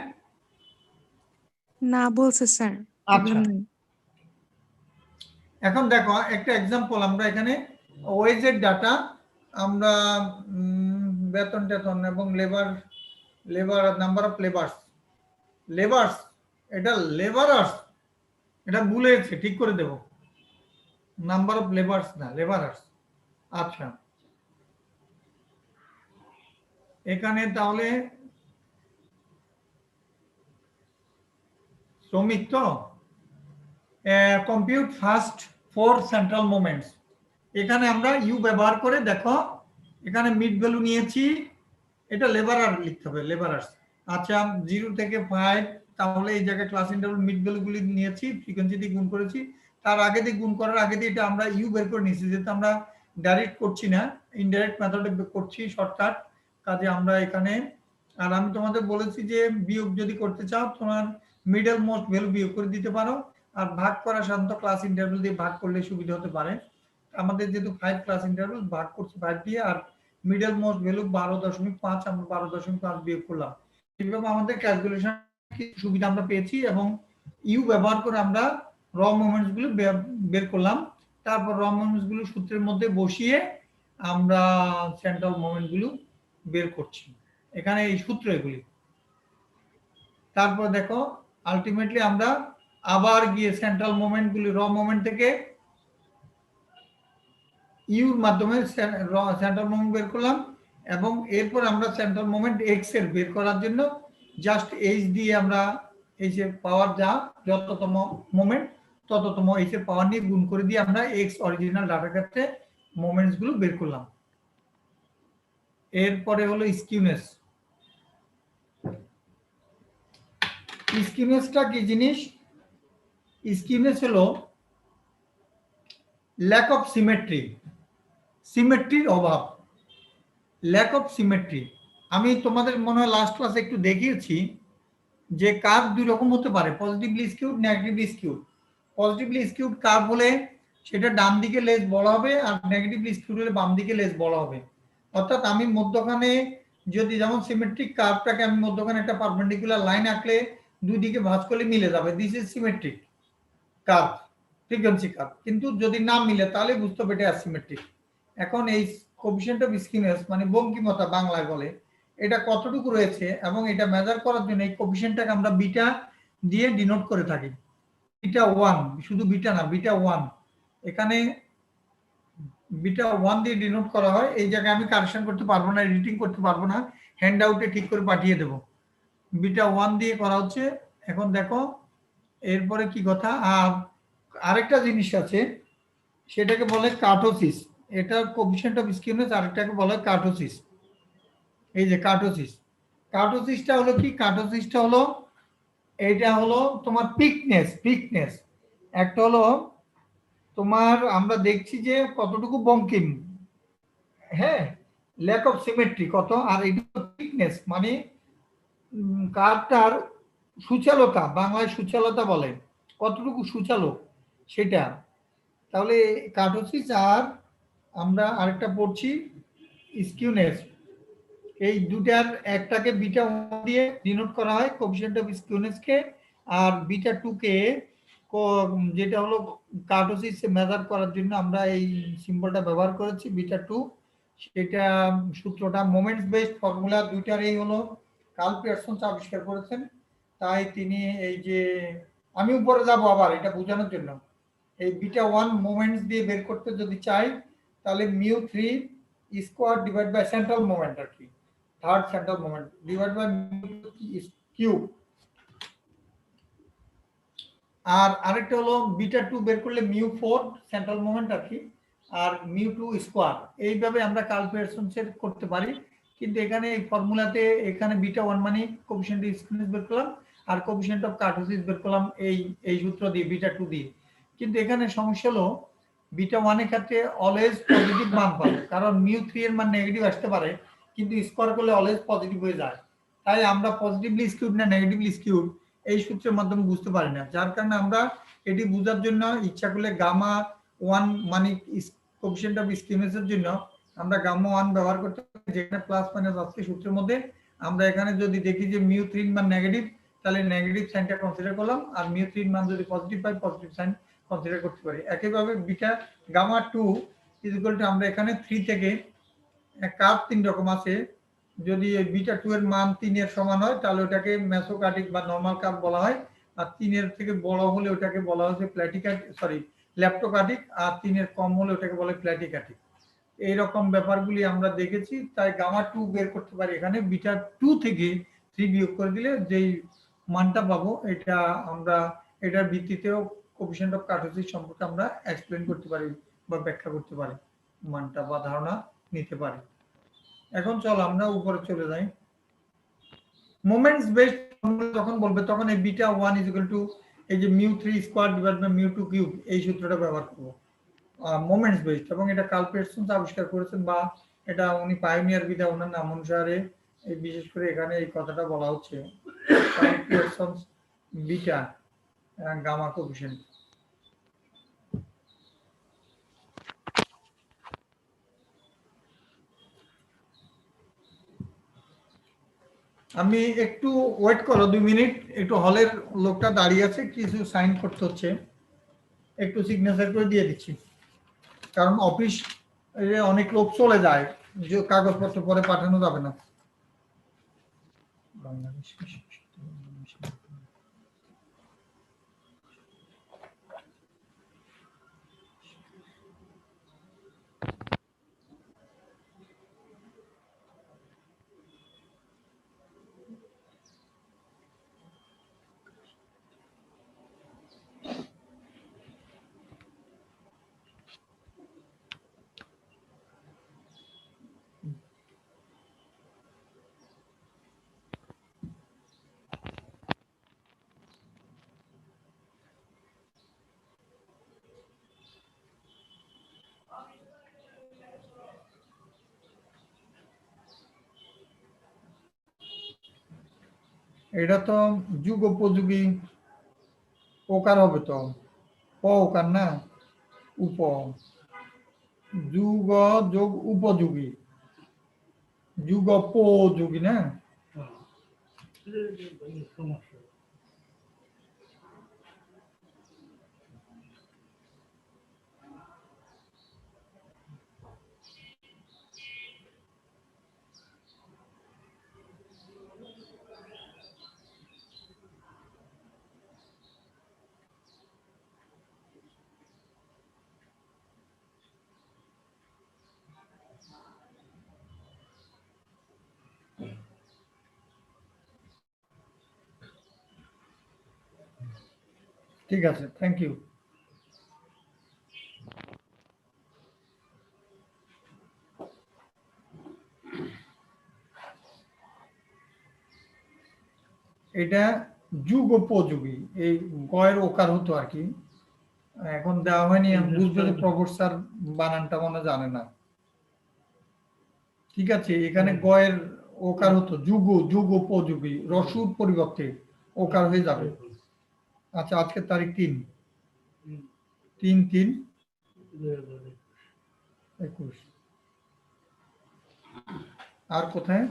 না বলছে স্যার। আচ্ছা এখন দেখো একটা एग्जांपल আমরা এখানে ওয়েজের ডাটা আমরা বেতন টেতন এবং লেবার নাম্বার অফ লেবার্স এটা লেবারার্স, এটা ভুলে গেছে, ঠিক করে দেব, নাম্বার অফ লেবার্স না লেবারার্স। আচ্ছা এখানে তাহলে শ্রমিক তো কম্পিউট ফার্স্ট 4 সেন্ট্রাল মোমেন্টস, এখানে আমরা ইউ ব্যবহার করে দেখো এখানে মিড ভ্যালু নিয়েছি, এটা লেবারার লিখতে হবে লেবারার্স। আচ্ছা 0 থেকে 5, তাহলে এই জায়গায় ক্লাস ইন্টারভ্যাল মিড ভ্যালুগুলি নিয়েছি, ফ্রিকোয়েন্সি দিয়ে গুণ করেছি, তার আগে দিয়ে গুণ করার আগে দিয়ে এটা আমরা ইউ বের করে নিয়েছি, যেহেতু আমরা ডাইরেক্ট করছি না ইনডাইরেক্ট মেথডে করছি শর্টকাট কাজে আমরা এখানে আর আমি তোমাদের বলেছি যে বিয়োগ যদি করতে চাও তোমার মিডল মোস্ট ভ্যালু বিয়োগ করে দিতে পারো, আর ভাগ করা সাধারণত ক্লাস ইন্টারভ্যাল দিয়ে ভাগ করলে সুবিধা হতে পারে। আমাদের যেহেতু 5 ক্লাস ইন্টারভ্যাল ভাগ করছি 5 দিয়ে, আর মিডল মোস্ট ভ্যালু 12.5, আমরা 12.5 বিয়োগ করলাম। এইভাবে আমাদের ক্যালকুলেশন সুবিধা আমরা পেয়েছি, এবং ইউ ব্যবহার করে আমরা র মোমেন্টস গুলো বের করলাম। তারপর র মোমেন্টস গুলো সূত্রের মধ্যে বসিয়ে আমরা সেন্ট্রাল মোমেন্ট গুলো বের করছি, এখানে এই সূত্র এগুলি। তারপর দেখো আলটিমেটলি আমরা আবার গিয়ে সেন্ট্রাল মোমেন্ট গুলি র মোমেন্ট থেকে ইউর মাধ্যমে সেন্ট্রাল মোমেন্ট বের করলাম, এবং এরপর আমরা সেন্ট্রাল মোমেন্ট এক্স এর বের করার জন্য জাস্ট এইচ দিয়ে আমরা এই যে পাওয়ার যা যততম মোমেন্ট তততম এইচ এর পাওয়ার নিয়ে গুণ করে দিয়ে আমরা এক্স অরিজিনাল ডাটার ক্ষেত্রে মোমেন্টস গুলো বের করলাম। এরপরে হলো স্কিউনেস। স্কিউনেসটা কি জিনিস? স্কিউনেস হলো ল্যাক অফ সিমেট্রি, সিমেট্রির অভাব, ল্যাক অফ সিমেট্রি। আমি তোমাদের মনে হয় লাস্ট ক্লাসে একটু দেখিয়েছি যে কার্ভ দুই রকম হতে পারে, positively skewed, negatively skewed. Positively skewed curve হলে সেটা ডান দিকে লেজ বড় হবে, আর নেগেটিভলি স্কিউড হলে বাম দিকে লেজ বড় হবে। অর্থাৎ আমি মধ্যখানে যদি যেমন সিমেট্রিক কার্ভটাকে আমি মধ্যখানে একটা পারপেন্ডিকুলার লাইন আঁকলে দুই দিকে ভাঁজ করলে মিলে যাবে, this is symmetric curve, frequency curve. কিন্তু যদি না মিলে তাহলে বুঝতে হবে এটা অ্যাসিমেট্রিক। এখন এই কোএফিসিয়েন্ট অফ স্কিউনেস মানে বঙ্কিমতা বাংলায় বলে, এটা কতটুকু রয়েছে এবং এটা মেজার করার জন্য এই কোএফিসিয়েন্টটাকে আমরা বিটা দিয়ে ডিনোট করে থাকি। বিটা 1, শুধু বিটা না, বিটা 1, এখানে বিটা 1 দিয়ে ডিনোট করা হয়। এই জায়গায় আমি কারেকশন করতে পারবো না, এডিটিং করতে পারবো না, হ্যান্ড আউটে ঠিক করে পাঠিয়ে দেব। বিটা 1 দিয়ে করা হচ্ছে। এখন দেখো এরপরে কি কথা, আর আরেকটা জিনিস আছে সেটাকে বলে কার্টোসিস। এটা কোএফিসিয়েন্ট অফ স্কিউনেস, আরেকটাকে বলে কার্টোসিস। এই যে কার্টোসিস, কার্টোসিসটা হলো কি? কার্টোসিসটা হলো এইটা হলো তোমার পিকনেস, পিকনেস একটা হলো তোমার আমরা দেখছি যে কতটুকু বঙ্কিম, হ্যাঁ, ল্যাক অফ সিমেট্রি কত, আর এটা পিকনেস মানে কার্ভটার সুচালতা, বাংলায় সুচালতা বলে, কতটুকু সুচালক সেটা। তাহলে কার্টোসিস আর আমরা আরেকটা পড়ছি স্কিউনেস, এই দুটার একটাকে বিটা 1 দিয়ে ডিনোট করা হয় কোএফিসিয়েন্ট অফ স্কিউনেসকে, আর বিটা 2 কে যেটা হলো কার্টোসিস মেজার করার জন্য আমরা এই সিম্বলটা ব্যবহার করেছি বিটা 2। সেটা সূত্রটা মোমেন্টস বেসড ফর্মুলা দুইটারই হলো কার্ল পিয়ারসন আবিষ্কার করেছেন। তাই তিনি এই যে আমি উপরে যাব আবার এটা বোঝানোর জন্য, এই বিটা 1 মোমেন্টস দিয়ে বের করতে যদি চাই তাহলে mu 3 square divide by central moment, আর কি third central moment divide by cube. আর আরেকটা হলো বিটা 2 বের করলে মিউ 4 সেন্ট্রাল মোমেন্ট, আর কি, আর মিউ 2 স্কোয়ার। এইভাবে আমরা কার্ল পিয়ারসন সেট করতে পারি। কিন্তু এখানে এই ফর্মুলাতে এখানে বিটা 1 মানে কোএফিসিয়েন্ট অফ স্কিউনেস বের করলাম, আর কোএফিসিয়েন্ট অফ কার্টোসিস বের করলাম এই সূত্র দিয়ে বিটা 2 দিয়ে। কিন্তু এখানে সমস্যা হলো বিটা 1 এর ক্ষেত্রে অলওয়েজ পজিটিভ মান পাবে, কারণ মিউ 3 এর মান নেগেটিভ আসতে পারে, কিন্তু স্কোয়ার করলে অলওয়েজ পজিটিভ হয়ে যায়। তাই আমরা পজিটিভলি স্কিউড না নেগেটিভলি স্কিউড এই সূত্রের মাধ্যমে বুঝতে পারি না, যার কারণে আমরা এটি বোঝার জন্য ইচ্ছা করলে গামা 1 মানে কোএফিসিয়েন্ট অফ স্কিউনেসের জন্য আমরা গামা 1 ব্যবহার করতে পারি, যেখানে প্লাস মাইনাস আছে সূত্রের মধ্যে। আমরা এখানে যদি দেখি যে মিউ 3 মান নেগেটিভ, তাহলে নেগেটিভ সাইনটা কনসিডার করলাম, আর মিউ 3 মান যদি পজিটিভ পাই পজিটিভ সাইন কনসিডার করতে পারি। একইভাবে beta gamma 2 is equal to আমরা এখানে 3 থেকে কার্ভ 3 রকম আছে, যদি বিটা 2 এর মান 3 এর সমান হয় তাহলে ওটাকে মেসোকার্টিক বা নরমাল কার্ভ বলা হয়, আর 3 এর থেকে বড় হলে ওটাকে বলা হচ্ছে প্ল্যাটিকার্টিক, সরি ল্যাপ্টোকার্টিক, আর 3 এর কম হলে ওটাকে বলে প্ল্যাটিকার্টিক। এই রকম ব্যাপারগুলি আমরা দেখেছি। তাই গামা 2 বের করতে পারি এখানে বিটা 2 থেকে 3 বিয়োগ করে দিলে যেই মানটা পাবো এটা আমরা এটার ভিত্তিতেও কোএফিসিয়েন্ট অফ কার্টোসিস সম্পর্কে আমরা এক্সপ্লেইন করতে পারি বা ব্যাখ্যা করতে পারি, মানটা বা ধারণা নিতে পারি। এখন চল আমরা উপরে চলে যাই। মোমেন্টস বেসড ফর্মুলা যখন বলবে তখন এই বিটা 1 ইজ ইকুয়াল টু এই যে mu 3 square divide by mu 2 cube এই সূত্রটা ব্যবহার করব মোমেন্টস বেসড, এবং এটা কার্ল পিয়ারসন আবিষ্কার করেছেন, বা এটা উনি পায়োনিয়ার বিধায় ওনার নাম অনুসারে এই বিশেষ করে এখানে এই কথাটা বলা হচ্ছে বিটা গামা কোএফিসিয়েন্ট। আমি একটু ওয়েট করো 2 মিনিট, একটু হলের লোকটা দাঁড়িয়ে আছে, কিছু সাইন করতে হচ্ছে, একটু সিগনেচার করে দিয়ে দিচ্ছি, কারণ অফিস অনেক লোক চলে যায়, যে কাগজপত্র পরে পাঠানো যাবে না। বাংলাদেশ এটা তো যুগ উপযোগী ওকার হবে তো, ওকার না, উপ যুগ যোগ উপযোগী, যুগোপযোগী না। ঠিক আছে, থ্যাংক ইউ। এটা যুগোপযোগী, এই গয়ের ওকার হতো আর কি, এখন দেওয়া হয়নি, আমি বুঝবে যে প্রভর স্যার বানানটা মনে জানে না। ঠিক আছে, এখানে গয়ের ওকার হতো যুগোপযোগী, রসুর পরিবর্তে ওকার হয়ে যাবে। আচ্ছা, আজকে তারিখ 3/3/2021। আর কোথায়?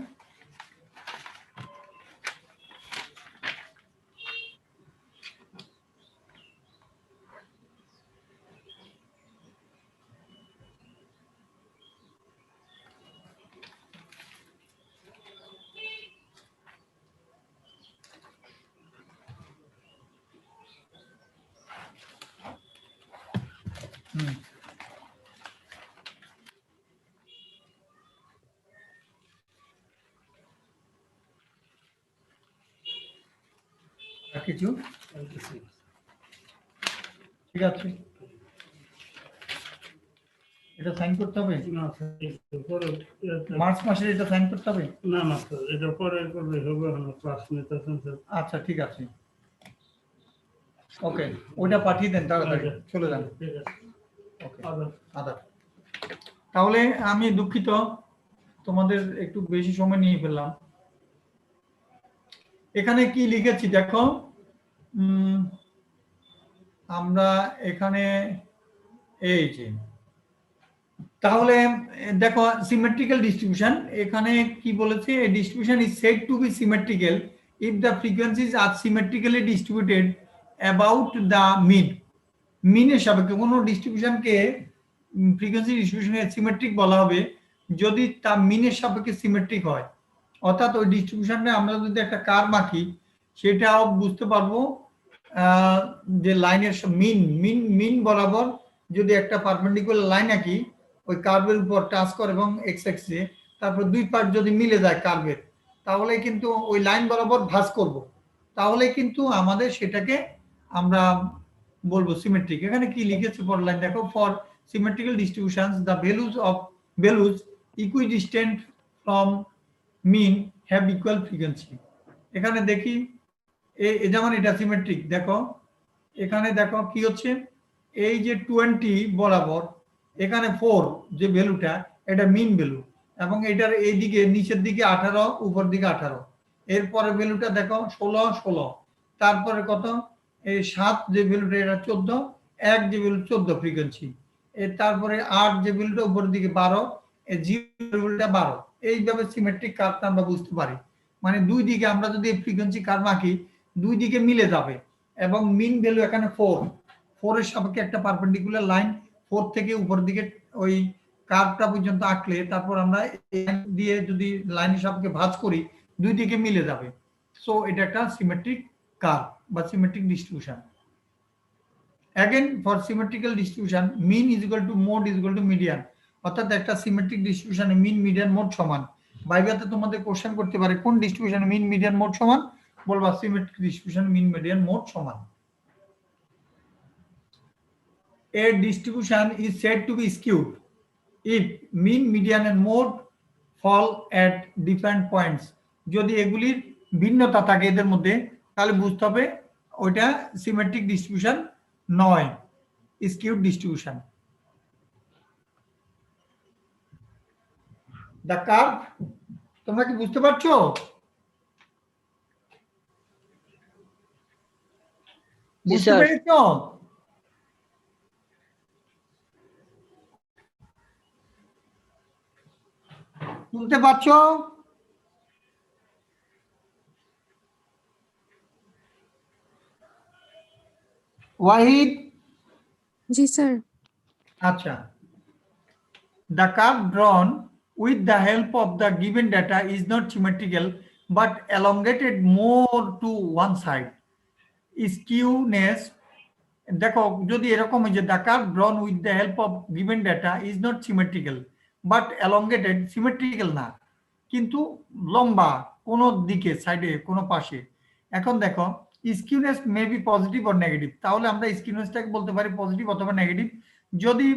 কিছু ঠিক আছে, এটা সাইন করতে হবে মার্চ মাসে, এটা সাইন করতে হবে না না স্যার, এটা পরে করলে হবে, ক্লাস নিতেছেন স্যার। আচ্ছা ঠিক আছে, ওকে, ওইটা পাঠিয়ে দেন তাড়াতাড়ি, চলে যান। ঠিক আছে, ওকে, আদাব। তাহলে আমি দুঃখিত, তোমাদের একটু বেশি সময় নিয়ে ফেললাম। এখানে কি লিখেছি দেখো, আমরা এখানে এই যে, তাহলে দেখো সিমেট্রিক্যাল ডিস্ট্রিবিউশন, এখানে কি বলেছে, a distribution is said to be symmetrical if the frequencies are symmetrically distributed about the mean. মিনের সাপেক্ষে কোনো ডিস্ট্রিবিউশনকে ফ্রিকোয়েন্সি ডিস্ট্রিবিউশনে সিমেট্রিক বলা হবে যদি তা মিনের সাপেক্ষে সিমেট্রিক হয়, অর্থাৎ ওই ডিস্ট্রিবিউশনে আমরা যদি একটা কার্ভ আঁকি, সেটাও বুঝতে পারবো যে লাইনের মিন বরাবর যদি একটা পারপেন্ডিকুলার লাইন আঁকি, ওই কার্ভের উপর টাচ করে এবং এক্স অ্যাক্সিসে, তারপর দুই পার্ট যদি মিলে যায় কার্ভের, তাহলে কিন্তু ওই লাইন বরাবর ভাঁজ করব, তাহলে কিন্তু আমাদের সেটাকে আমরা বলবো সিমেট্রিক। এখানে কি লিখেছে পরের লাইন দেখো, for symmetrical distributions the values equidistant from mean have equal frequency. এখানে দেখি যেমন এটা সিমেট্রিক, দেখো এখানে দেখো কি হচ্ছে, এই যে 20 বরাবর, এখানে 4 যে ভ্যালুটা, এটা মিন ভ্যালু, এবং এটার এইদিকে নিচের দিকে 18, উপর দিকে 18। এরপরে ভ্যালুটা দেখো 16 16, তারপরে কত এই 7 যে ভ্যালুটা এটা 14, 1 যে ভ্যালু 14 ফ্রিকোয়েন্সি, এর তারপরে 8 যে ভ্যালুটা উপরের দিকে 12, এই 0 ভ্যালুটা 12। এইভাবে সিমেট্রিক কার্ভটা আমরা বুঝতে পারি, মানে দুই দিকে আমরা যদি ফ্রিকোয়েন্সি কার্ভ আঁকি দুই দিকে মিলে যাবে। এবং মিন ভ্যালু এখানে 4, 4 এর সাপেক্ষে একটা পারপেন্ডিকুলার লাইন 4 থেকে উপর দিকে ওই কার্ভটা পর্যন্ত আঁকলে তারপর আমরা দিয়ে যদি লাইনের সাপেক্ষে ভাঁজ করি দুই দিকে মিলে যাবে। সো এটা একটা সিমেট্রিক কার্ভ বা symmetric distribution. Again for symmetrical distribution mean is equal to mode is equal to median, অর্থাৎ একটা সিমেট্রিক ডিস্ট্রিবিউশনে মিন মিডিয়ান মোড সমান। বাইবাতে তোমাদের কোশ্চেন করতে পারে কোন ডিস্ট্রিবিউশনে মিন মিডিয়ান মোড সমান, বলবা symmetric distribution mean median mode সমান। A distribution is said to be skewed if mean median and mode fall at different points, যদি এগুলির ভিন্নতা থাকে এদের মধ্যে তাহলে বুঝতে হবে ওইটা সিমেট্রিক ডিস্ট্রিবিউশন নয়, skewed distribution. The curve তোমরা কি বুঝতে পারছো? বুঝতে পেরেছো? শুনতে পাচ্ছো? ওয়াহিদ? জি স্যার। আচ্ছা, the curve drawn with the help of the given data is not symmetrical but elongated more to one side. Skewness, দেখো যদি এরকম হয় যে the curve drawn with the help of given data is not symmetrical but elongated, symmetrical না কিন্তু লম্বা কোন দিকে সাইডে কোন পাশে। এখন দেখো skewness may be positive or negative, তাহলে আমরা স্কিউনেসটাকে বলতে পারি পজিটিভ অথবা নেগেটিভ। যদি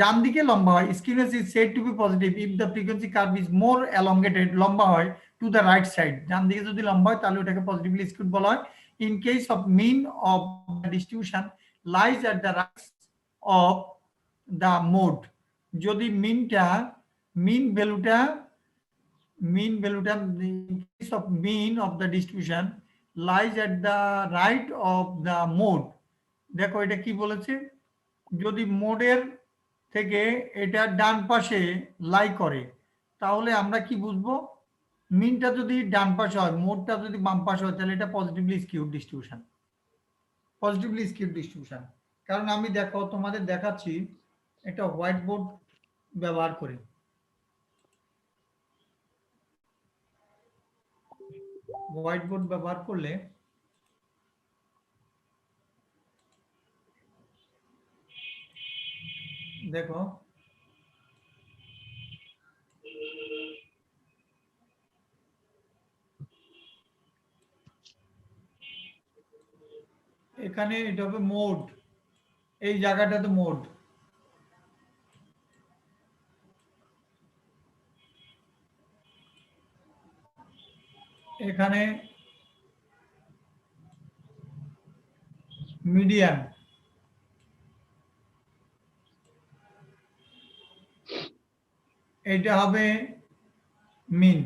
ডান দিকে লম্বা হয় skewness is said to be positive if the frequency curve is more elongated, লম্বা হয় টু দ্য রাইট সাইড, ডান দিকে যদি লম্বা হয় তাহলে ওটাকে পজিটিভলি স্কিউড বলা হয়। In case of mean of the distribution lies at the right of the mode, যদি মিন ভ্যালুটা in case of mean of the distribution lies at the right of the mode, দেখো এটা কি বলেছে, যদি মোডের থেকে এটা ডান পাশে লাই করে তাহলে আমরা কি বুঝবো, মিনটা যদি ডান পাশে হয় মোডটা যদি বাম পাশে হয় তাহলে এটা positively skewed distribution, positively skewed distribution. কারণ আমি দেখো তোমাদের দেখাচ্ছি একটা হোয়াইট বোর্ড ব্যবহার করে। হোয়াইট বোর্ড ব্যবহার করলে দেখো এখানে এটা হবে মোড, এই জায়গাটাতে মোড, এখানে মিডিয়ান, এটা হবে মিন।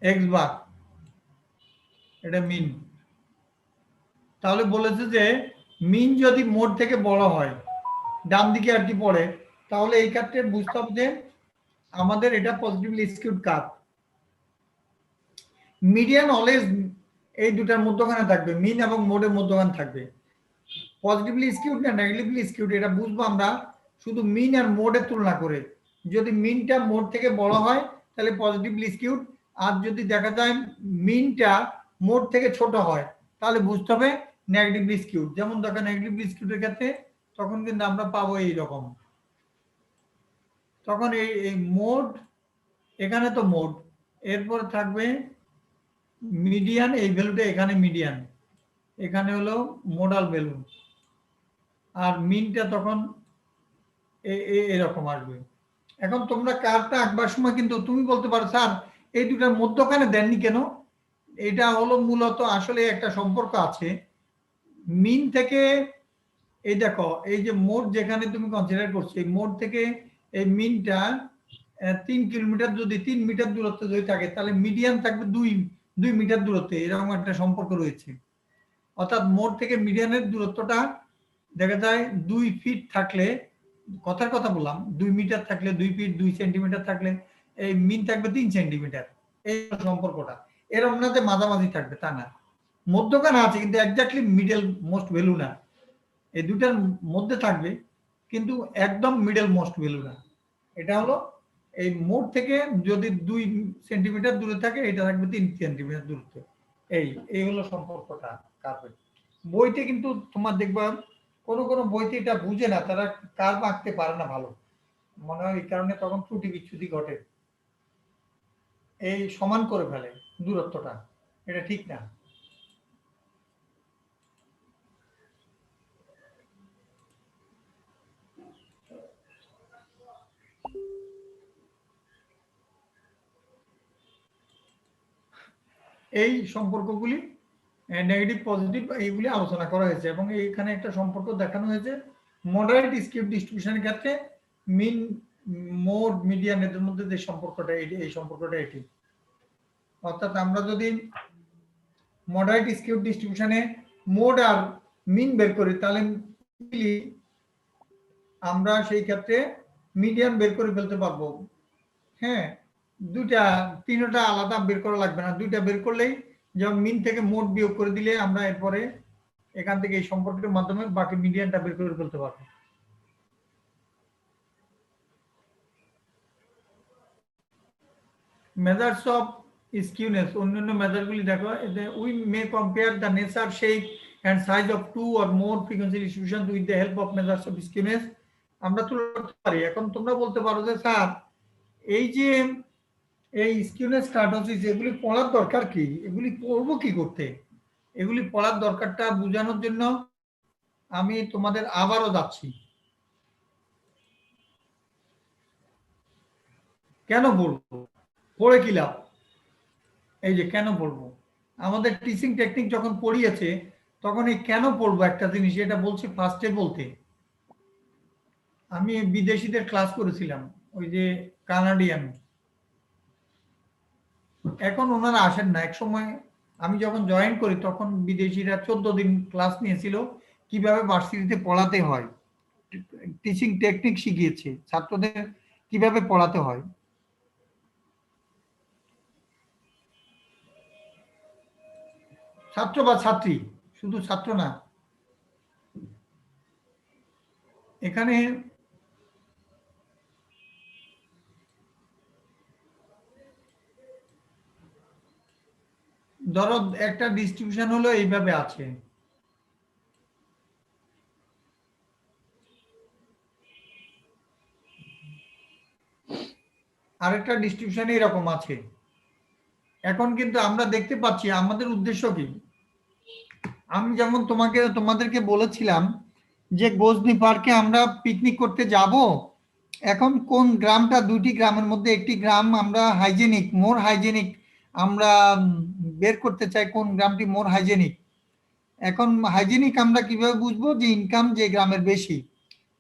এক্স বার এটা মিন। তাহলে বলেছে যে মিন যদি মোড থেকে বড় হয় ডান দিকে আর কি পড়ে তাহলে এই ক্ষেত্রে বুঝতে হবে যে আমাদের এটা positively skewed curve. Median always এই দুটার মধ্যখানে থাকবে, মিন এবং মোডের মধ্যখানে থাকবে। পজিটিভলি স্কিউড না নেগেটিভলি স্কিউড এটা বুঝবো আমরা শুধু মিন আর মোডের তুলনা করে। যদি মিনটা মোড থেকে বড় হয় তাহলে পজিটিভলি স্কিউড, আর যদি দেখা যায় মিনটা মোড থেকে ছোট হয় তাহলে বুঝতে হবে নেগেটিভলি স্কিউড। যেমন দেখো নেগেটিভলি স্কিউডের ক্ষেত্রে তখন কিন্তু আমরা পাবো এই রকম, তখন এই মোড এখানে তো মোড, এরপর থাকবে মিডিয়ান, এই ভ্যালুটা এখানে মিডিয়ান, এখানে হলো মোডাল ভ্যালু, আর মিনটা তখন এরকম আসবে। এখন তোমরা কার্ভটা আঁকবার সময় কিন্তু তুমি বলতে পারো স্যার এই দুটার মধ্যখানে দেননি কেন, এটা হলো মূলত আসলে একটা সম্পর্ক আছে। মিন থেকে এই দেখো, এই যে মোড যেখানে তুমি কনসিডার করছো, এই মোড থেকে এই মিনটা 3 কিলোমিটার, যদি 3 মিটার দূরত্বে যদি থাকে তাহলে মিডিয়ান থাকবে 2 মিটার দূরত্বে, এরকম একটা সম্পর্ক রয়েছে। অর্থাৎ মোড থেকে মিডিয়ানের দূরত্বটা দেখা যায় 2 ফিট থাকলে, কথার কথা বললাম, 2 মিটার থাকলে 2 ফিট 2 সেন্টিমিটার থাকলে এই মিন থাকবে 3 সেন্টিমিটার। এই সম্পর্কটা এরকম না যে মাঝামাঝি থাকবে, তা না, মধ্যখানে আছে কিন্তু একজাক্টলি মিডল মোস্ট ভ্যালু না, এই দুটার মধ্যে থাকবে কিন্তু একদম মিডল মোস্ট ভ্যালু না। এটা হলো এই মোড থেকে যদি 2 সেন্টিমিটার দূরে থাকে, এটা থাকবে 3 সেন্টিমিটার দূরত্বে। এই হলো সম্পর্কটা কার্ভের। বইতে কিন্তু তোমার দেখবা কোন বইতে এটা বুঝে না, তারা কার্ভ আঁকতে পারে না ভালো, মনে হয় এই কারণে তখন ত্রুটি বিচ্যুতি ঘটে, এই সমান করে ফেলে দূরত্বটা, এটা ঠিক না। এই সম্পর্কগুলি নেগেটিভ পজিটিভ এইগুলি আলোচনা করা হয়েছে, এবং এইখানে একটা সম্পর্ক দেখানো হয়েছে মডারেট স্কিউ ডিস্ট্রিবিউশনের ক্ষেত্রে মিন মোড মিডিয়ান এদের মধ্যে যে সম্পর্কটা, এই সম্পর্কটা এটি। অর্থাৎ আমরা যদি মডারেট স্কিউ ডিস্ট্রিবিউশনে মোড আর মিন বের করি, তাহলে আমরা সেই ক্ষেত্রে মিডিয়ান বের করে ফেলতে পারবো। হ্যাঁ, তিনটা আলাদা বের করা লাগবে না, দুইটা বের করলেই, যেমন মিন থেকে মোড বিয়োগ করে দিলে আমরা এরপরে এখান থেকে এই সম্পর্কের মাধ্যমে বাকি মিডিয়ানটা বের করে ফেলতে পারবো। মেজার্স অফ স্কিউনেস, অন্যান্য মেজারগুলি দেখো, we may compare the nature, shape and size of 2 or more frequency distributions with the help of measures of skewness। আমরা তুলনা করতে পারি। এখন তোমরা বলতে পারো যে স্যার, এই যে এই স্কিউনেস কার্টোসিস, এগুলি পড়ার দরকার কি, এগুলি পড়বো কি করতে? এগুলি পড়ার দরকারটা বোঝানোর জন্য আমি তোমাদের আবারও যাচ্ছি। কেন বলবো, পড়ে কি লাভ? এই যে কেন পড়বো, আমাদের টিচিং টেকনিক যখন পড়িয়েছে তখন এই কেন পড়বো একটা জিনিস, এটা বলছি ফার্স্টে বলতে। আমি বিদেশিদের ক্লাস করেছিলাম, ওই যে কানাডিয়ান, এখন ওনারা আসেন না। এক সময় আমি যখন জয়েন করি তখন বিদেশিরা 14 দিন ক্লাস নিয়েছিল, কিভাবে ভার্সিটিতে পড়াতে হয়, টিচিং টেকনিক শিখিয়েছে ছাত্রদের কিভাবে পড়াতে হয়। ছাত্র বা ছাত্রী, শুধু ছাত্র না, এখানে ধরো একটা ডিস্ট্রিবিউশন হলো এইভাবে আছে, আরেকটা ডিস্ট্রিবিউশন এরকম আছে। এখন কিন্তু আমরা দেখতে পাচ্ছি আমাদের উদ্দেশ্য কি। আমি যেমন তোমাদেরকে বলেছিলাম যে গজনি পার্কে আমরা পিকনিক করতে যাব, এখন কোন গ্রামটা, 2টি গ্রামের মধ্যে একটি গ্রাম আমরা হাইজেনিক, মোর হাইজেনিক আমরা বের করতে চাই, কোন গ্রামটি মোর হাইজেনিক। এখন হাইজেনিক আমরা কিভাবে বুঝবো, যে ইনকাম যে গ্রামের বেশি।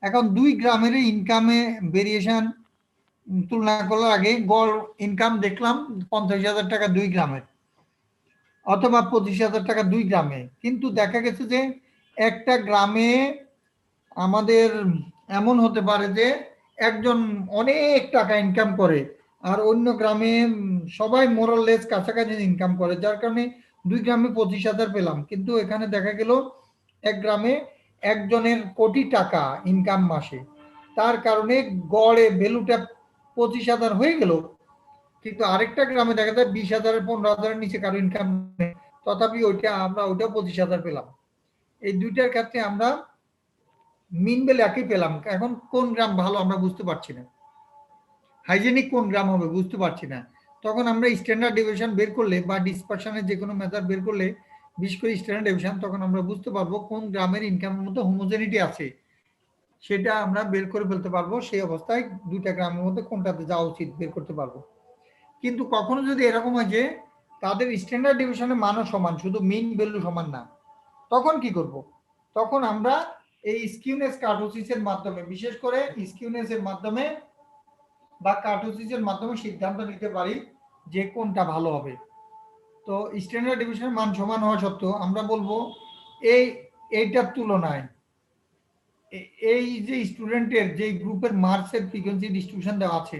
এখন 2 গ্রামের ইনকামে ভেরিয়েশন তুলনা করার আগে গড় ইনকাম দেখলাম 50,000 টাকা 2 গ্রামের, অথবা 25,000 টাকা 2 গ্রামে, কিন্তু দেখা গেছে যে একটা গ্রামে আমাদের এমন হতে পারে যে একজন অনেক টাকা ইনকাম করে, আর অন্য গ্রামে সবাই মোরাললেস কাছাকাছি ইনকাম করে, যার কারণে 2 গ্রামে 25,000 পেলাম। কিন্তু এখানে দেখা গেল এক গ্রামে একজনের কোটি টাকা ইনকাম মাসে, তার কারণে গড়ে ভ্যালুটা 25,000 হয়ে গেল। কিন্তু আরেকটা গ্রামে দেখা যায় 20,000 15,000 নিচে কারো ইনকাম নেই, তথাপি আমরা ওইটা 25,000 পেলাম। এই দুইটার ক্ষেত্রে আমরা মিন বেল একই পেলাম। এখন কোন গ্রাম ভালো আমরা বুঝতে পারছি না, হাইজেনিক কোন গ্রাম হবে বুঝতে পারছি না। তখন আমরা স্ট্যান্ডার্ড ডেভিয়েশন বের করলে বা ডিসপারশনের যে কোনো মেথড বের করলে, বিশেষ করে স্ট্যান্ডার্ড ডেভিয়েশন, তখন আমরা বুঝতে পারবো কোন গ্রামের ইনকামের মধ্যে হোমোজেনিটি আছে, সেটা আমরা বের করে ফেলতে পারবো। সেই অবস্থায় 2টা গ্রামের মধ্যে কোনটাতে যাওয়া উচিত বের করতে পারবো। কিন্তু কখনো যদি এরকম হয় যে তাদের স্ট্যান্ডার্ড ডেভিয়েশনের মানও সমান, শুধু মিন ভ্যালু সমান না, তখন কি করব? তখন আমরা এই স্কিউনেস কার্টোসিসের মাধ্যমে, বিশেষ করে স্কিউনেসের মাধ্যমে বা কার্টোসিসের মাধ্যমে সিদ্ধান্ত নিতে পারি যে কোনটা ভালো হবে। তো স্ট্যান্ডার্ড ডেভিয়েশনের মান সমান হওয়া সত্ত্বেও আমরা বলবো এইটার তুলনায় এই যে স্টুডেন্টের যে গ্রুপের মার্কসের ফ্রিকোয়েন্সি ডিস্ট্রিবিউশন দেওয়া আছে,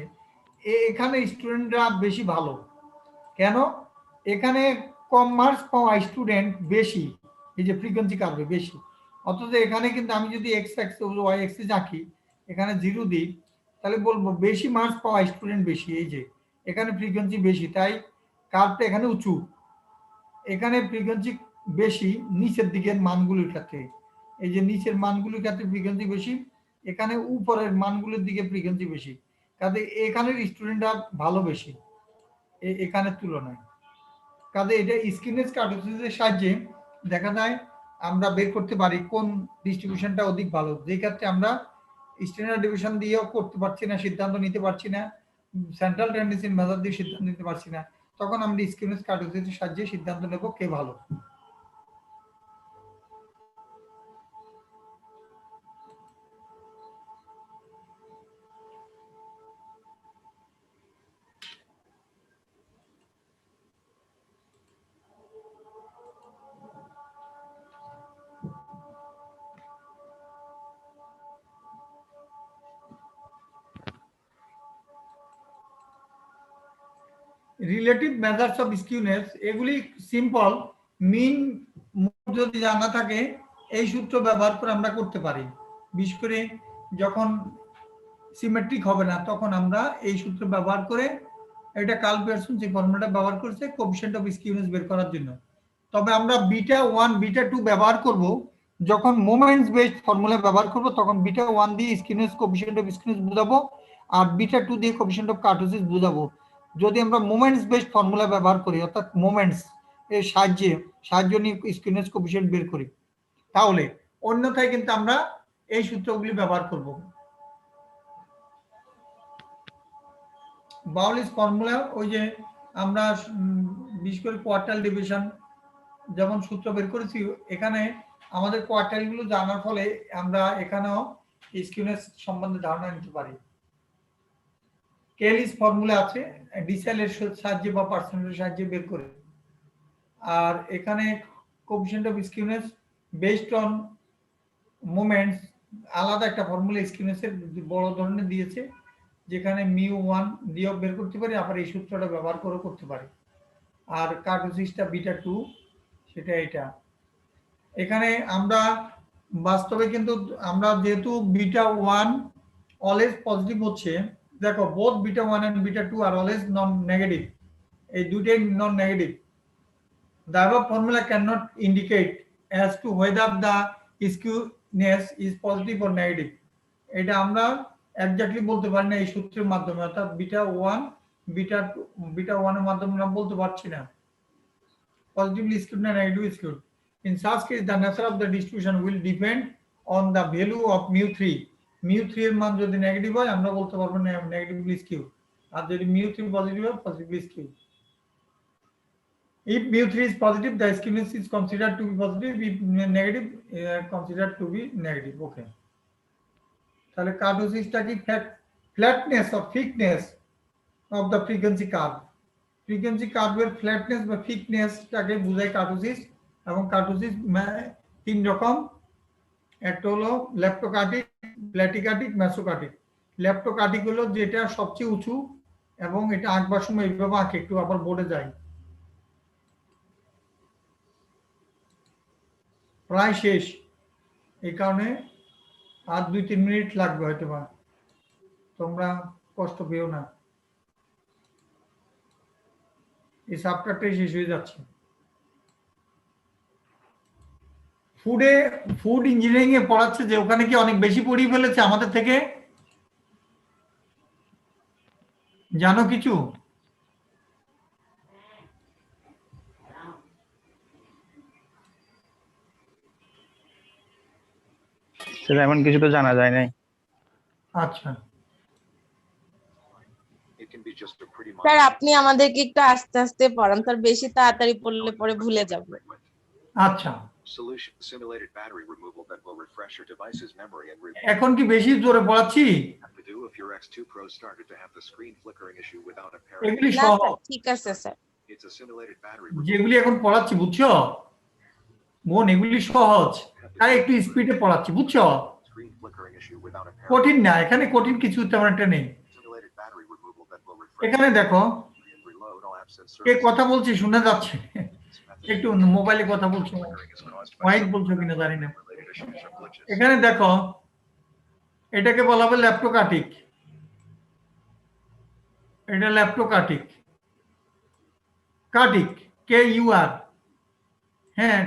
এখানে স্টুডেন্টরা বেশি ভালো। কেন? এখানে কম মার্কস পাওয়া স্টুডেন্ট বেশি, এই যে ফ্রিকোয়েন্সি কার্ভে বেশি। অথচ এখানে কিন্তু আমি যদি এক্স অ্যাক্সিস ওয়াই অ্যাক্সিস আঁকি, এখানে 0 দিই, তাহলে বলবো বেশি মার্কস পাওয়া স্টুডেন্ট বেশি। এই যে এখানে ফ্রিকোয়েন্সি বেশি, তাই কার্ভটা এখানে উঁচু। এখানে ফ্রিকোয়েন্সি বেশি নিচের দিকের মানগুলোর ক্ষেত্রে, এই যে নিচের মানগুলোর ক্ষেত্রে ফ্রিকোয়েন্সি বেশি, এখানে উপরের মানগুলোর দিকে ফ্রিকোয়েন্সি বেশি। কাজে এখানের স্টুডেন্টরা ভালো বেশি এখানের তুলনায়। কাজে এটা স্কিউনেস কার্টোসিসের সাহায্যে দেখা যায় আমরা বের করতে পারি কোন ডিস্ট্রিবিউশনটা অধিক ভালো। যে ক্ষেত্রে আমরা স্ট্যান্ডার্ড ডিভিশন দিয়েও করতে পারছি না, সিদ্ধান্ত নিতে পারছি না, সেন্ট্রাল টেন্ডেন্সি মেথড দিয়ে সিদ্ধান্ত নিতে পারছি না, তখন আমরা স্কিউনেস কার্টোসিসের সাহায্যে সিদ্ধান্ত নেব কে ভালো। রিলেটিভ মেজার্স অফ স্কিউনেস, এগুলি সিম্পল। মিন যদি জানা থাকে এই সূত্র ব্যবহার করে আমরা করতে পারি। বিশেষ করে যখন সিমেট্রিক হবে না তখন আমরা এই সূত্র ব্যবহার করে, এটা কার্ল পিয়ারসন যে ফর্মুলাটা ব্যবহার করেছে কোএফিসিয়েন্ট অফ স্কিউনেস বের করার জন্য। তবে আমরা বিটা 1 বিটা 2 ব্যবহার করব যখন মোমেন্টস বেসড ফর্মুলা ব্যবহার করব, তখন বিটা 1 দিয়ে স্কিউনেস কোএফিসিয়েন্ট অফ স্কিউনেস বোঝাবো আর বিটা 2 দিয়ে কোএফিসিয়েন্ট অফ কার্টোসিস বোঝাবো। যদি আমরা মোমেন্টস বেসড ফর্মুলা ব্যবহার করি, অর্থাৎ মোমেন্টস এর সাহায্য নিয়ে স্কিউনেস কোএফিসিয়েন্ট বের করি, তাহলে অন্যথায় কিন্তু আমরা এই সূত্রগুলি ব্যবহার করব। বাউলিস ফর্মুলা, ওই যে আমরা বিশেষ করে কোয়ার্টাইল ডিভিশন যেমন সূত্র বের করেছি, এখানে আমাদের কোয়ার্টাইল গুলো জানার ফলে আমরা এখানেও স্কিউনেস সম্বন্ধে ধারণা নিতে পারি। কেলিস ফর্মুলা আছে, ডিসেল এর সাহায্যে বা পার্সেন্টের সাহায্যে বের করে। আর এখানে coefficient of skewness based on moments, আলাদা একটা ফর্মুলা স্কিউনেসের বড় ধরনের দিয়েছে, যেখানে μ1 দিয়েও বের করতে পারি, আবার এই সূত্রটা ব্যবহার করেও করতে পারি। আর কার্টোসিসটা বিটা 2, সেটা এটা। এখানে আমরা বাস্তবে কিন্তু আমরা যেহেতু বিটা 1 অলওয়েজ পজিটিভ হচ্ছে, দেখো বোথ বিটা 1 এন্ড বিটা 2 আর অলওয়েজ নন নেগেটিভ, এই দুটোই non negative. The above formula cannot indicate as to whether the skewness is positive or negative. এটা আমরা এক্স্যাক্টলি বলতে পারি না এই সূত্রের মাধ্যমে, অর্থাৎ বিটা 1 বিটা 1 এর মাধ্যমে আমরা বলতে পারছি না positively skewed না negatively skewed. In such case, the nature of the distribution will depend on the value of mu3. mu3 এর মান যদি নেগেটিভ হয় আমরা বলতে পারবো না নেগেটিভলি স্কিউড, আর যদি mu3 পজিটিভ হয় positively skewed. If mu3 is positive, the skewness is considered to be positive. If negative, considered to be negative. Okay. তাহলে কার্টোসিসটা কি flatness of thickness of the frequency curve. Frequency কার্ভের flatness বা থিকনেসটাকে বোঝায় kurtosis. এবং kurtosis তিন রকম, একটা হলো লেপ্টোকার্টিক, প্ল্যাটিকার্টিক, মেসোকার্টিক। লেপ্টোকার্টিক হলো যেটা সবচেয়ে উঁচু এবং এটা আঁকবার সময় এইভাবে আঁকে, একটু আবার বোর্ডে যায়। প্রায় শেষ, এই কারণে আর 2-3 মিনিট লাগবে হয়তো, বা তোমরা কষ্ট পেও না, এই চ্যাপ্টারটাই শেষ হয়ে যাচ্ছে। ফুড ইঞ্জিনিয়ারিং এ পড়াচ্ছে যে ওখানে কি অনেক বেশি পড়িয়ে ফেলেছে আমাদের থেকে, জানো কিছু? সেটা এমন কিছু তো জানা যায় নাই। আচ্ছা, স্যার আপনি আমাদেরকে একটু আস্তে আস্তে পড়ান স্যার, বেশি তাড়াতাড়ি পড়লে পরে ভুলে যাব। আচ্ছা Solution: simulated battery removal that will refresh your device's memory and এখন কি বেশি জোরে পড়াচ্ছি? have to do if your X2 Pro started to have the screen flickering issue without apparent. এগুলি না সহজ, স্যার ঠিক আছে sir It's a simulated battery removal যেগুলি এখন পড়াচ্ছি বুঝছো বোন, এগুলি সহজ, তাই একটু স্পিডে পড়াচ্ছি বুঝছো, screen flickering issue without apparent. কঠিন না, এখানে কঠিন কিছু তেমন একটা নেই। Simulated battery removal that will refresh এখানে দেখো and reload all apps and K services. কথা বলছে শোনা যাচ্ছে, This method একটু মোবাইলে কথা বলছো, flickering is caused by mic some বলছো কিনা জানি না। related issues or glitches. এখানে দেখো এটাকে বলা হবে ল্যাপটোকাটিক, এটা ল্যাপটোকাটিক, কাটিক, কে ইউ আর, হ্যাঁ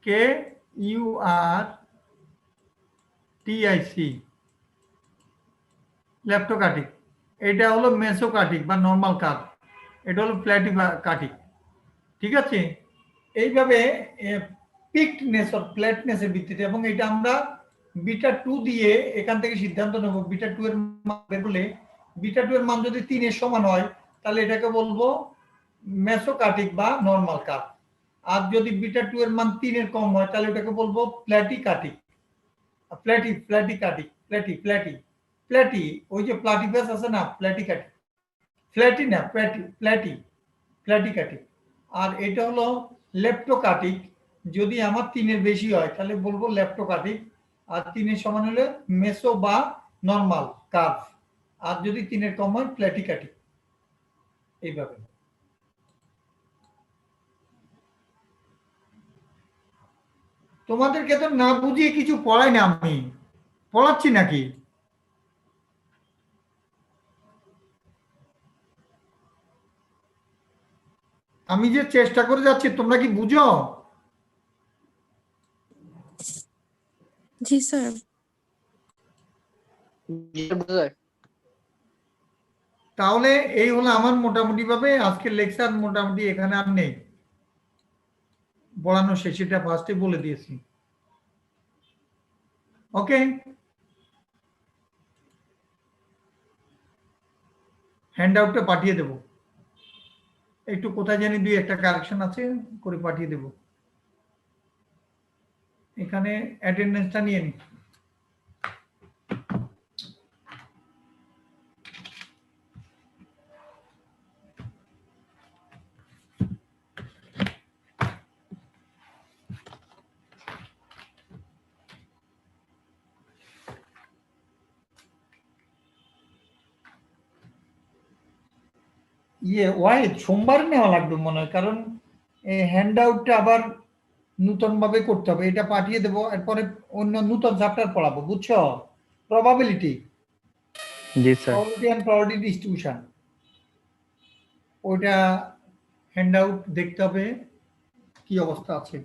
কে ইউ আর টিআইসি, ল্যাপটোকাটিক। এটা হলো মেসোকাটিক বা নর্মাল কাট, এটা হলো প্ল্যাটিকাটিক, ঠিক আছে। এইভাবে পিকনেস অর ফ্ল্যাটনেসের ভিত্তিতে, এবং এটা আমরা বিটা 2 দিয়ে এখান থেকে সিদ্ধান্ত নেব বিটা 2 এর মান বের করলে, বিটা 2 এর মান যদি 3 এর সমান হয় তাহলে এটাকে বলবো মেসোকাটিক বা নরমাল কাট, আর যদি বিটা 2 এর মান 3 এর কম হয় তাহলে এটাকে বলবো প্ল্যাটিকাটিক, প্ল্যাটি, ওই যে প্লাটিপাস আছে না, প্ল্যাটিকাটিক, ফ্ল্যাটি না প্ল্যাটিকাটিক। আর এটা হলো লেপ্টোকাটিক, যদি আমার 3 এর বেশি হয় তাহলে বলবো লেপ্টোকাটিক, আর 3 এর সমান হলে মেসো বা নরমাল কার্ভ, আর যদি 3 এর কম হয় প্ল্যাটিকাটিক। এইভাবে তোমাদেরকে তো না বুঝিয়ে কিছু পড়াই না, আমি পড়াচ্ছি নাকি? আমি যে চেষ্টা করে যাচ্ছি তোমরা কি বুঝো? জি স্যার। তাহলে এই হলো আমার মোটামুটি ভাবে আজকের লেকচার, মোটামুটি এখানে আর নেই, পড়ানো শেষ, এটা ফার্স্টে বলে দিয়েছি। ওকে, হ্যান্ড আউটটা পাঠিয়ে দেব, একটু কোথায় জানি 2-1টা কারেকশন আছে করে পাঠিয়ে দেব। এখানে অ্যাটেন্ডেন্সটা নিয়ে নি। ওয়াই সোমবার নেওয়া লাগবে মনে হয়, কারণ হ্যান্ড আউটটা আবার নতুন ভাবে করতে হবে। এটা পাঠিয়ে দেবো, এরপরে অন্য নতুন চ্যাপ্টার পড়াবো বুঝছো, প্রবাবিলিটি, জি sir. Probability and probability distribution, ওইটা হ্যান্ড আউট দেখতে হবে কি অবস্থা আছে,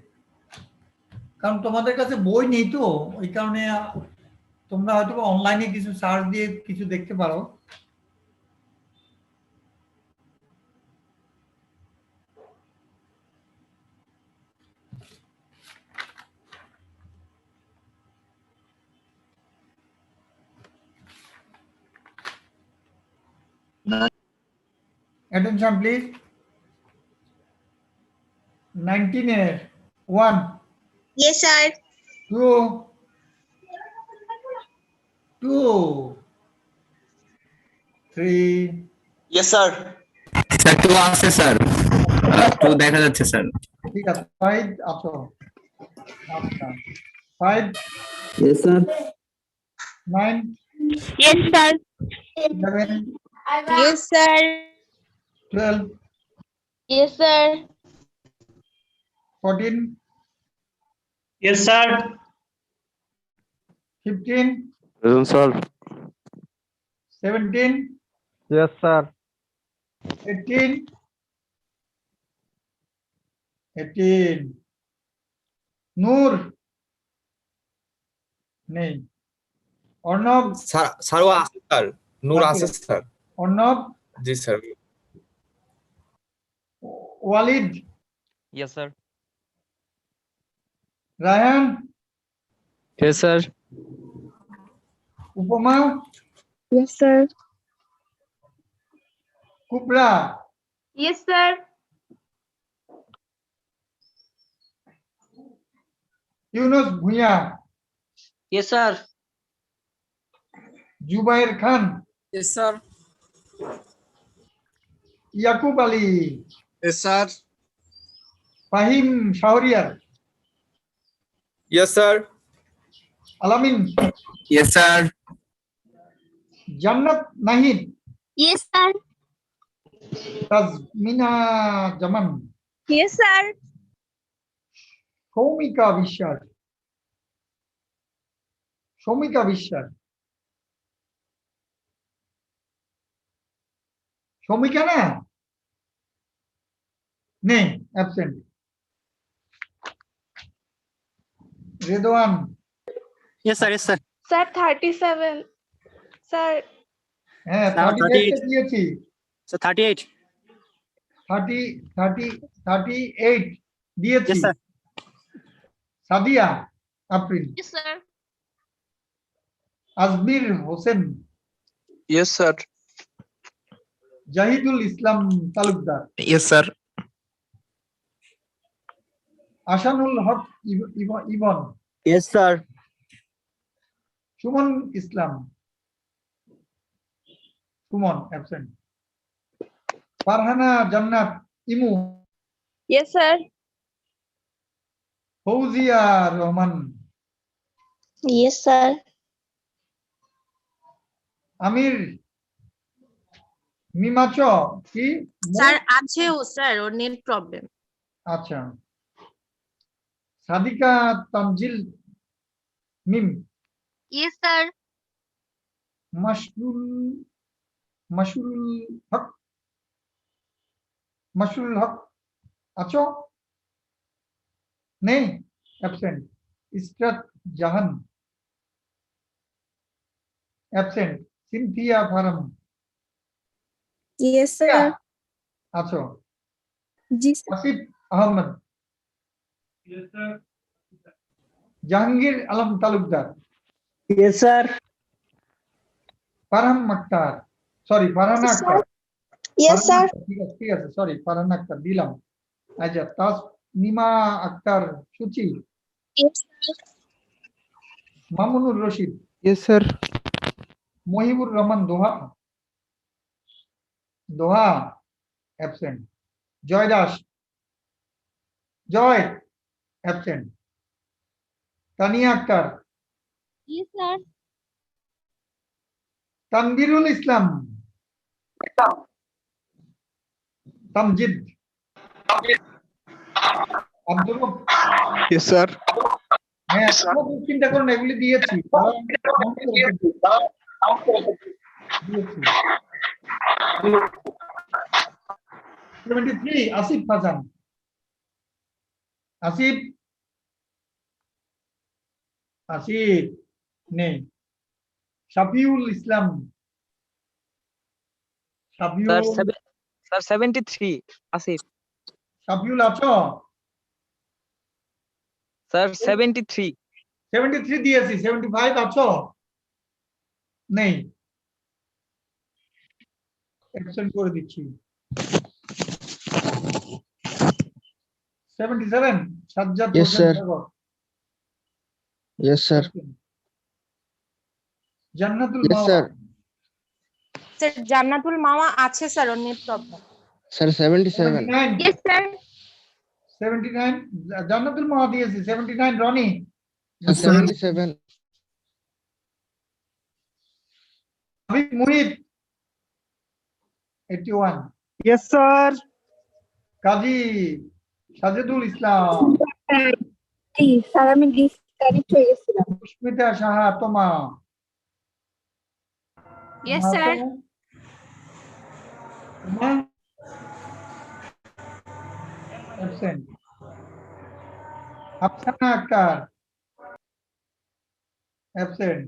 কারণ তোমাদের কাছে বই নেই তো, ওই কারণে তোমরা হয়তো অনলাইনে কিছু সার্চ দিয়ে কিছু দেখতে পারো। Attention please. 19 এর 1 yes sir 2 3 yes sir. Sir 2 আছে স্যার, 2 দেখা যাচ্ছে স্যার। ঠিক আছে 5 আছো, আচ্ছা 5 yes sir. 9 yes sir 11 yes sir 12 yes sir 14 Yes, sir. 15 Present, sir. 17 yes sir. 18 Noor নেই, অর্ণব স্যার ও আছে স্যার, নূর আছে স্যার। অর্ণব, জি sir. Walid, Yes, sir. Raihan, Yes, sir. Upama, yes sir. Kubra, yes sir Yunus Bhuiyan, Yes, sir. Jubair Khan, Yes, sir. Yakub Ali, Yes, sir. Fahim Shahriar, Yes, sir. আলামিন, Yes, sir. জান্নাত Nahid, Yes, sir. Tazmina জামান, Yes, sir. সৌমিকা বিশ্বাস, সৌমিকা বিশ্বাস, সৌমিকা না নেই, absent. Redwan, Yes, sir. Yes, sir. Sir, 37. Sir, হ্যাঁ Now 38 দিয়েছি, So 38. 38 দিয়েছি। Yes, sir. Sadia Afrin, yes, sir. Azmir Hossain, Yes, sir. Jahidul Islam Talukdar, Yes, sir. Asanul Haque Ibn, Yes, sir. Sumon Islam, Sumon absent. Farhana Jannat Emu, Yes, sir. Fouzia Rahman, Yes, sir. আমির মিমাচ কি Sir, আছে ও স্যার ওর নেট প্রবলেম। আচ্ছা, সাদিকা তামজিল মিম, Yes, sir. মাশরুল হক, মাশরুল হক আছো নেই, absent. Israt Jahan absent. Synthia Faram Yes, sir. আছো। জি sir. Asif Ahmed, Yes, sir. Jahangir Alam Talukdar, Yes, sir. Farhan Akter, sorry Farhana Akter, Yes, sir. ঠিক আছে সরি ফারহানা আক্তার দিলাম। আচ্ছা, Tasnima Akter Suchi, Yes, sir. Mamunur Rashid, Yes, sir. Mohibur Rahman Doha, Doha absent. Joy Das, Joy absent. Tania Akter, Yes, sir. Tanvirul Islam, Tamjid, Abdul Rob, Yes, sir. হ্যাঁ চিন্তা করুন এগুলি দিয়েছি দিয়েছি। 73 আসিফ ফাজান, আসিফ আসিফ নেই। শাফিউল ইসলাম, শাফিউল, Sir, 73. Asif. শাফিউল আছো? Sir, 73. 73 দিয়েছি, 75 আছো? নেই, অ্যাবসেন্ট করে দিচ্ছি। 77 Sajjad Yes, Hossain sir. Sagor, Yes, sir. Jannatul Yes, Mawa, sir. Sir Jannatul Mawa আছে স্যার ওর net problem. Sir, 77. 79 Yes, sir. 79 Jannatul Mawa দিয়েছি। 79 রনি, 77. Habib Muhit 81, Yes, sir. কাজী সাজেদুল ইসলাম, জি স্যার আমি ডিসকানেক্ট হয়ে গেছিলাম। সুস্মিতা সাহা তোমা, Yes, sir. Absent. Afsana Akter absent.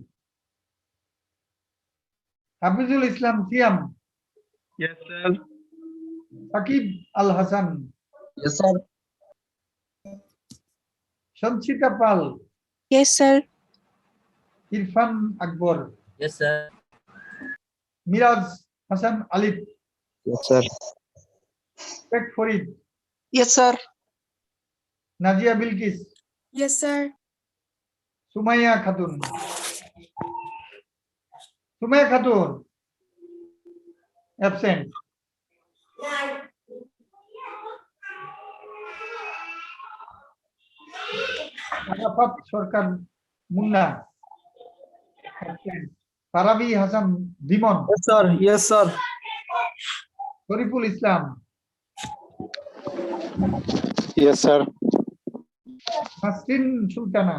Hafizul ইসলাম সিয়াম, Yes, sir. Shakib Al Hasan, Yes, sir. Sanchita পাল, Yes, sir. ইরফান আকবর, Yes, sir. Miraj Hasan Alif, Yes, sir. Sheikh Farid, Yes, sir. Nazia Bilkis, Yes, sir. Sumaiya Khatun, Sumaiya Khatun absent. Arafat Sarkar Munna absent। Farabi Hasan Dimon, Yes, sir. Yes, sir. Shariful Islam, Yes, sir. Nasrin Sultana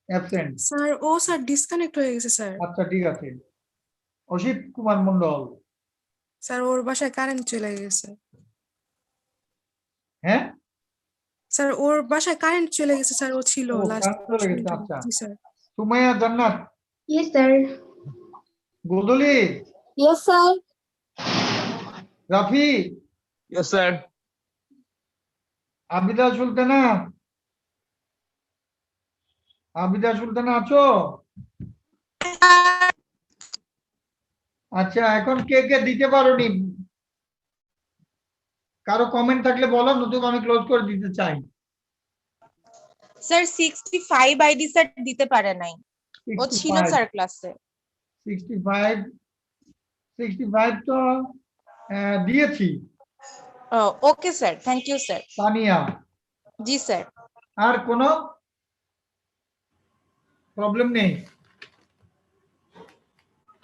absent. Sir ও sir disconnect হয়ে গেছে sir. আচ্ছা ঠিক আছে। Asit Kumar Mondal, sir ওর বাসায় current চলে গেছে। হ্যাঁ স্যার ওর বাসায় কারেন্ট চলে গেছে স্যার, ও ছিল ও, লাস্ট। current চলে গেছে, আচ্ছা। জি স্যার। সুমাইয়া জান্নাত, Yes, sir. গোদলি, Yes, sir. Rafi, Yes, sir. Abida Sultana, Abida Sultana আছো? আচ্ছা এখন কে কে দিতে পারোনি? কারো কমেন্ট থাকলে বলো, নতুবা আমি ক্লোজ করে দিতে চাই। স্যার 65 আইডি স্যার দিতে পারে নাই, ও ছিল স্যার ক্লাসে। 65 তো দিয়েছি। Okay sir, thank you sir. Tania, জি স্যার। আর কোনো প্রবলেম নেই?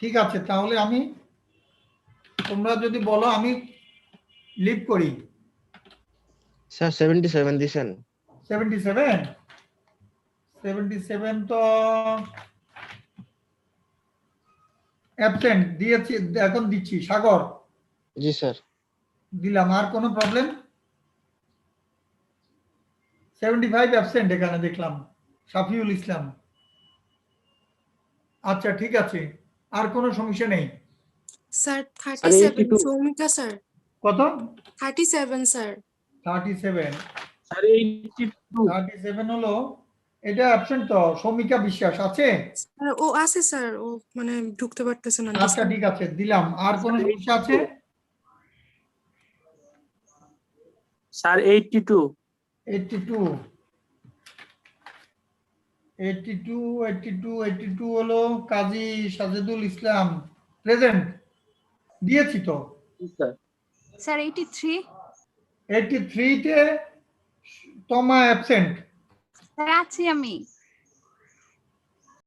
ঠিক আছে, তাহলে আমি, তোমরা যদি বলো আমি লিভ করি। Sir, 77 দিছেন। 77 তো অ্যাবসেন্ট দিয়েছি, এখন দিচ্ছি। সাগর জি স্যার। দিলাম। আর কোনো প্রবলেম? 75 অ্যাবসেন্ট এখানে দেখলাম। শাফিউল ইসলাম, আচ্ছা ঠিক আছে, আর কোনো সমস্যা নেই। Sir 37 Soumika sir. কত? 37 স্যার। 37 Sir, 82. 37 হলো, এটা অ্যাবসেন্ট তো। সৌমিকা বিশ্বাস আছে? স্যার ও আছে স্যার, ও মানে ঢুকতে পারতেছে না। আচ্ছা ঠিক আছে, দিলাম। আর কোনো সমস্যা আছে? Sir, 82. 82 হলো কাজী সাজেদুল ইসলাম, প্রেজেন্ট দিয়েছি তো। স্যার 83। 83 তে তোমা অ্যাবসেন্ট। স্যার আছি আমি।